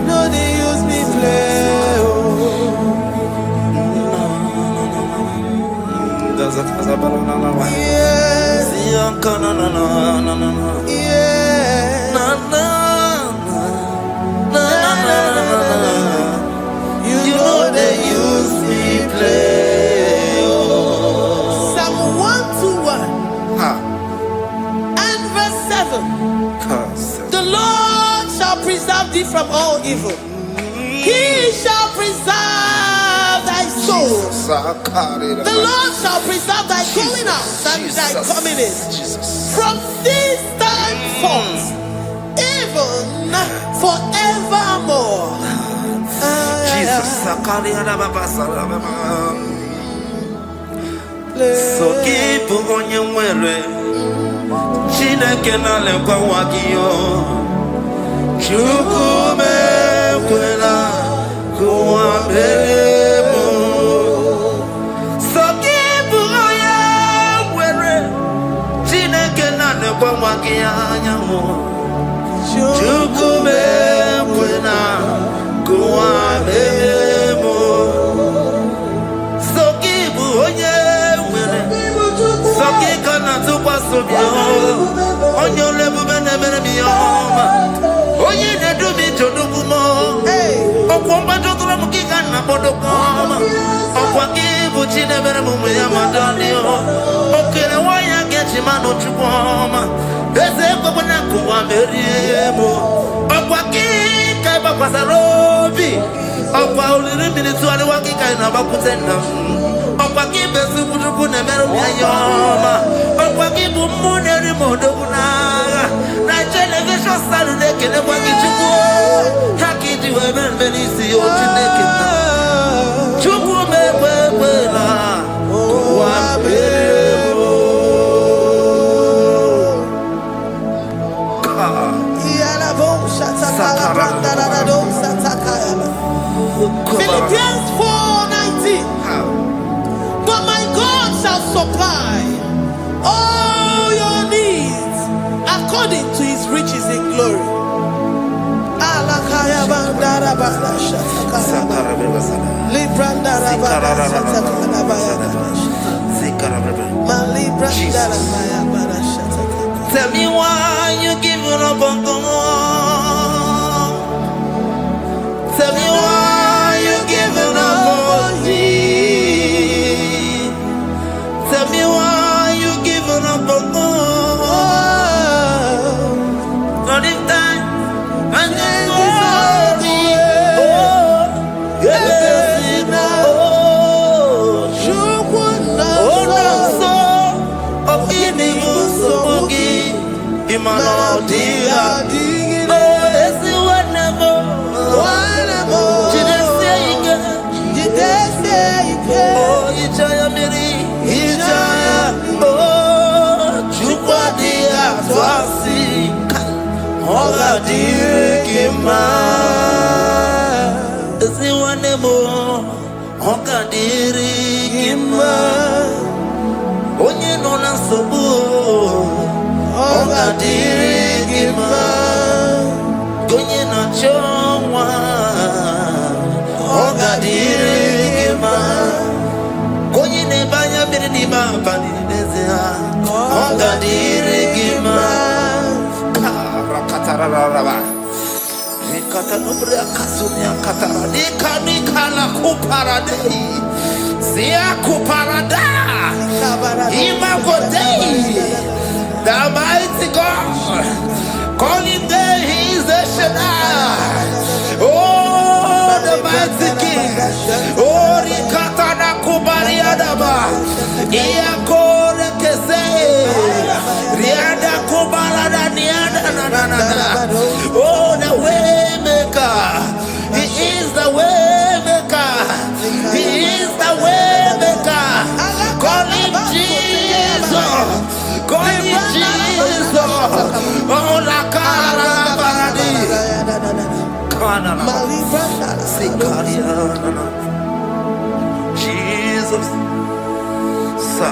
No, they use me play. Yes, You know they use me play. Psalm 121 and verse 7. The Lord shall preserve thee from all evil. He shall preserve thy soul. The Lord shall preserve thy going out and thy coming in from this time forth, even forevermore. Jesus, so keep on your way. Chineke na lekwa wakio. Chukume kwela kuambelemo. So keep on your way. Chineke na lekwa wakianyamo. Chukume kwela kuambelemo. So keep on your way. So keep on tukwa sobio. Onyo lebu bene miyoma. Oye ne dumi jodugumo. Okwamba jodura mukika na bodokoma. Okwa kibu chine bere mumu ya madalio. Okere waya gechi mano chukwoma. Eze kwa na kuwa meriemo. Okwa kika iba kwa sarobi. Okwa uliri militu ali wakika inabakutenda. Okwa kibe sukutuku ne meru miyoma. Okwa kibu mune rimodo kunaga. Na television salude kene kwa kichuku. Hakiti webe mbelisi yote nekina. Chuku mekwela kuwa mbelemo. Philippians 4:19. But my God shall supply glory. Alakaya bandara bada shatakara. Librandara bada shatakara baya bada shatakara. Malibrandara baya bada shatakara. Tell me why you giving up on God. Tell me why you giving up on me. Tell me why you giving up on God. Not in time, and then you saw me. Oh, yes, oh, You would not oh, no, so, oh, in the so, Imano dia, oh, yes, whatever, oh, Ijaya Miri, Ijaya, oh, Chukwa dia, Twasi, Hoga dia, Kima, yes, whatever, Hoga dia, Kima, Onye nona sobu. Oga dirigima, gonye na chongwa. Oga dirigima, gonye ne banya birni ba bani nezia. Oga dirigima, kara katara raba. Rekata nubra kasunya katara. Nika la kuparadei, zia kuparada. Ima godei. The mighty God, calling there, He is the Shaddai. Oh, the mighty King. Oh, Rikatana Kubariadaba. Iakore Kese. Riada Kubalada Niada. Oh, the way maker. He is the way maker. He is the way maker. Call Him Jesus. Call Him Jesus. Oh, la cara baradi. Kana. Sikaria. Jesus. Sa.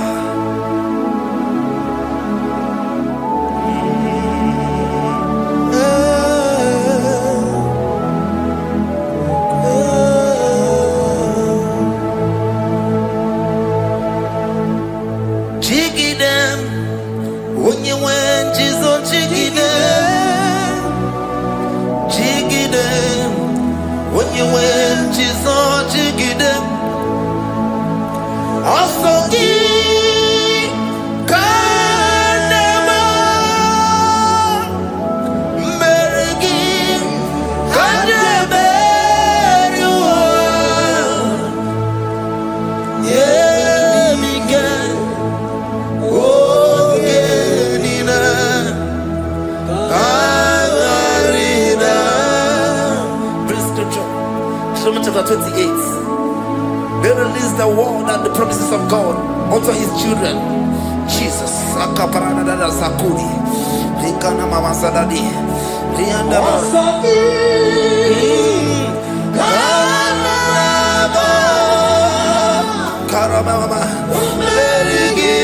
Jiggy them. When you went, Jesus, jiggy them. Jiggy them. When you went, Jesus, jiggy them. Also, Kanema. Merigi. Kanema. Yeah, Miguel. Chapter 28. They release the word and the promises of God unto His children. Jesus. Akaparanada Sakudi. Rikana Mama Sadadi. Rianda Karama. Merigi.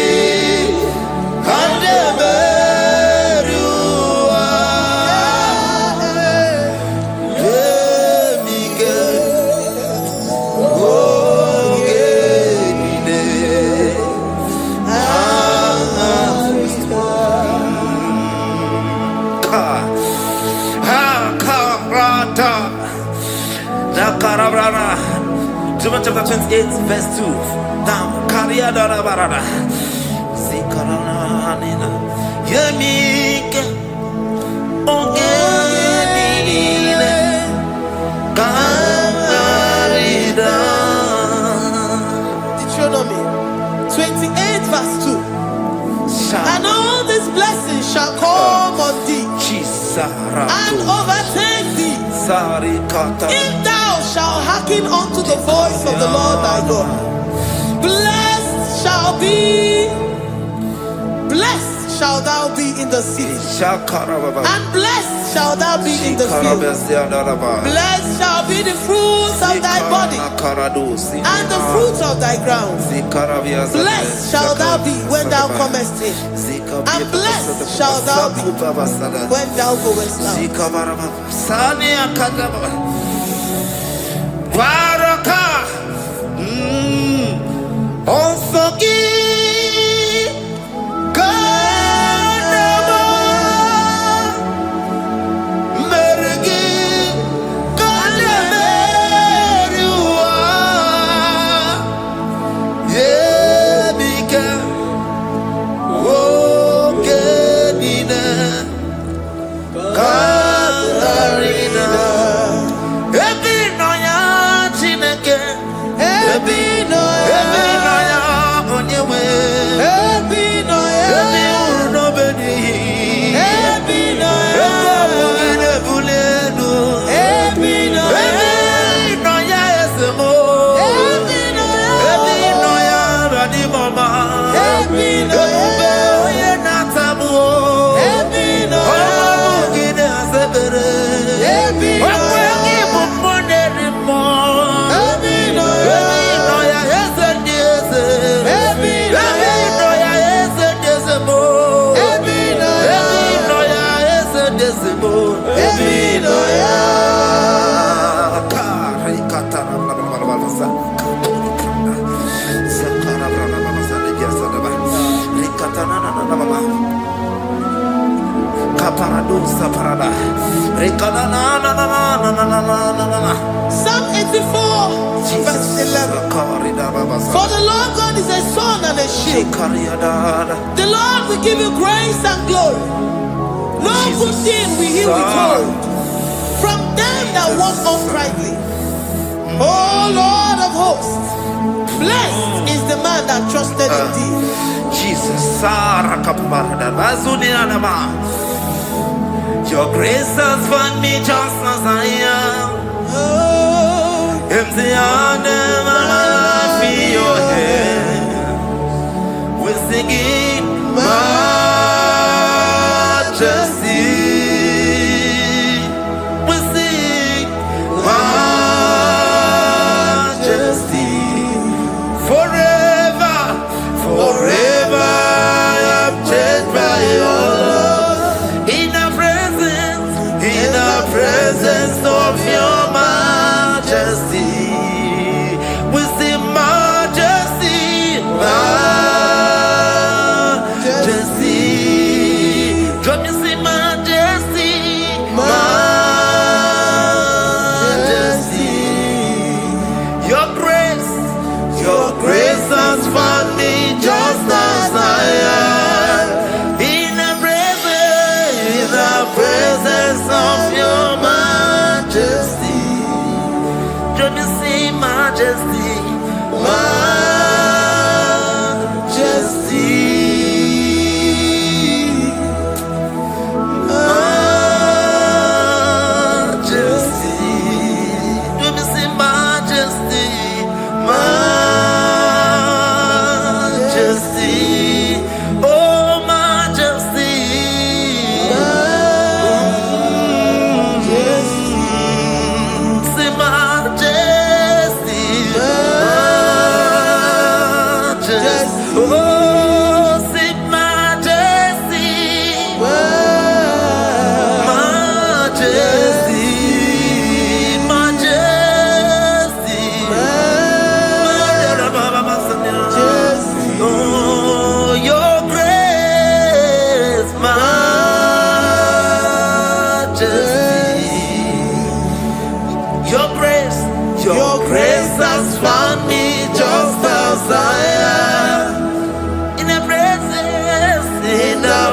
John chapter 28 verse 2. Down. Kariada barada. Zikarana nina. Yemika. Ogenine. Kamarida. Deuteronomy 28 verse 2. And all these blessings shall come on thee and overtake thee if thou shalt hearken unto the voice of the Lord thy God. Blessed shalt thou be in the city, and blessed shall thou be in the field. Blessed shall be the fruits of thy body and the fruit of thy ground. Blessed shall thou be when thou comest in, and blessed shall thou be when thou goest out. Psalm 84, verse 11. For the Lord God is a sun and a shield. The Lord will give you grace and glory. No good thing will he withhold from them that walk uprightly. O Lord of hosts, blessed is the man that trusted in thee. Jesus, your grace has found me just as I am. Empty handed, my life in your hand. We're singing majesty. We sing majesty. Forever, forever I'm changed by your love. In the presence of your majesty, we see majesty, majesty. Come you see majesty, majesty. Your grace has found me just as I am. In the presence of your majesty, don't you see majesty, majesty, majesty, don't you see majesty, majesty, oh majesty. Your grace has found me just as I am. In the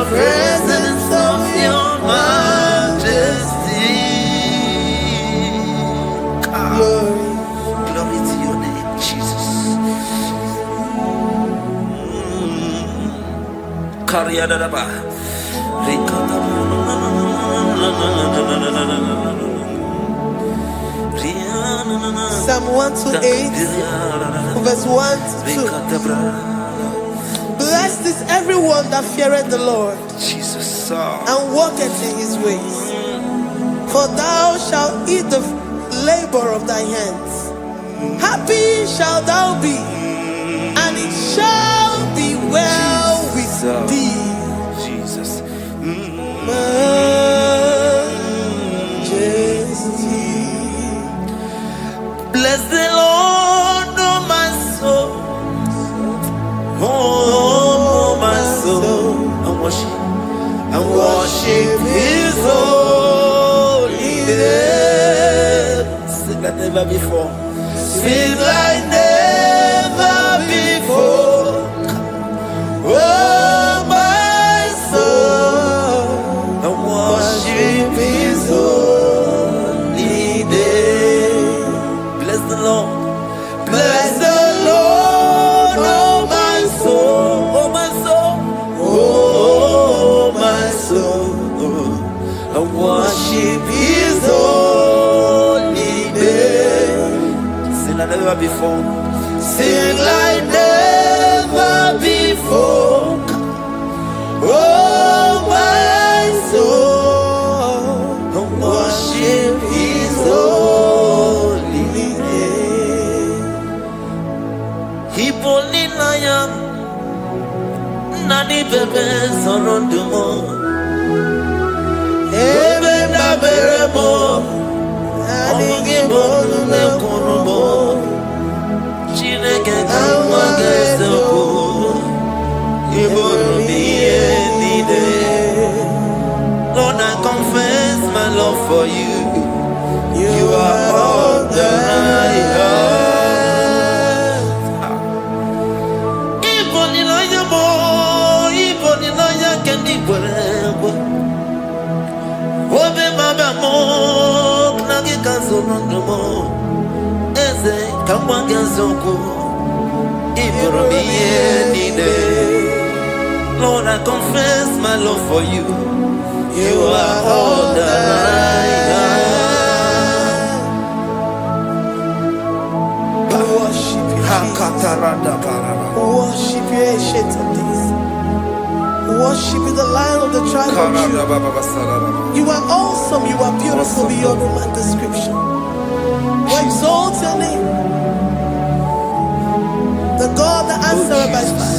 presence of your majesty. Glory to your name, Jesus. Psalm 128, verse 1 to 2. Blessed is everyone that feareth the Lord Jesus, and walketh in his ways. for thou shalt eat the labor of thy hands. Happy shalt thou be, and it shall be well with thee. Jesus. Majesty. Bless the Lord, oh my soul. Oh, my soul. And worship his holy name. Sing like never before. Sing like never before. Oh, my soul. And worship his holy name. Bless the Lord. Bless the Lord, oh my soul. Oh, my soul. Oh, my soul. And worship his holy name. Sing like never before. Sing like never before. Oh, my soul. And worship his holy name. Hipolinayam Nani bebe sorondumo Ebe na beremo Omugi bolu ne kunumo Chineke kawa gesoko Ibonu miye nide Lord, I confess my love for you. You are all that I have. Ibonilaya mo, ibonilaya kendi bwebo. Obe mama mo, knagi kazonondo mo. Eze kamwa gazoko, iboromiye nide. Lord, I confess my love for you. You are all that I have. Worship you, Jesus. Worship you, Ancient of Days. Worship you, the Lion of the tribe of Judah. You are awesome. You are beautiful beyond human description. We exalt your name. The God that answered by fire.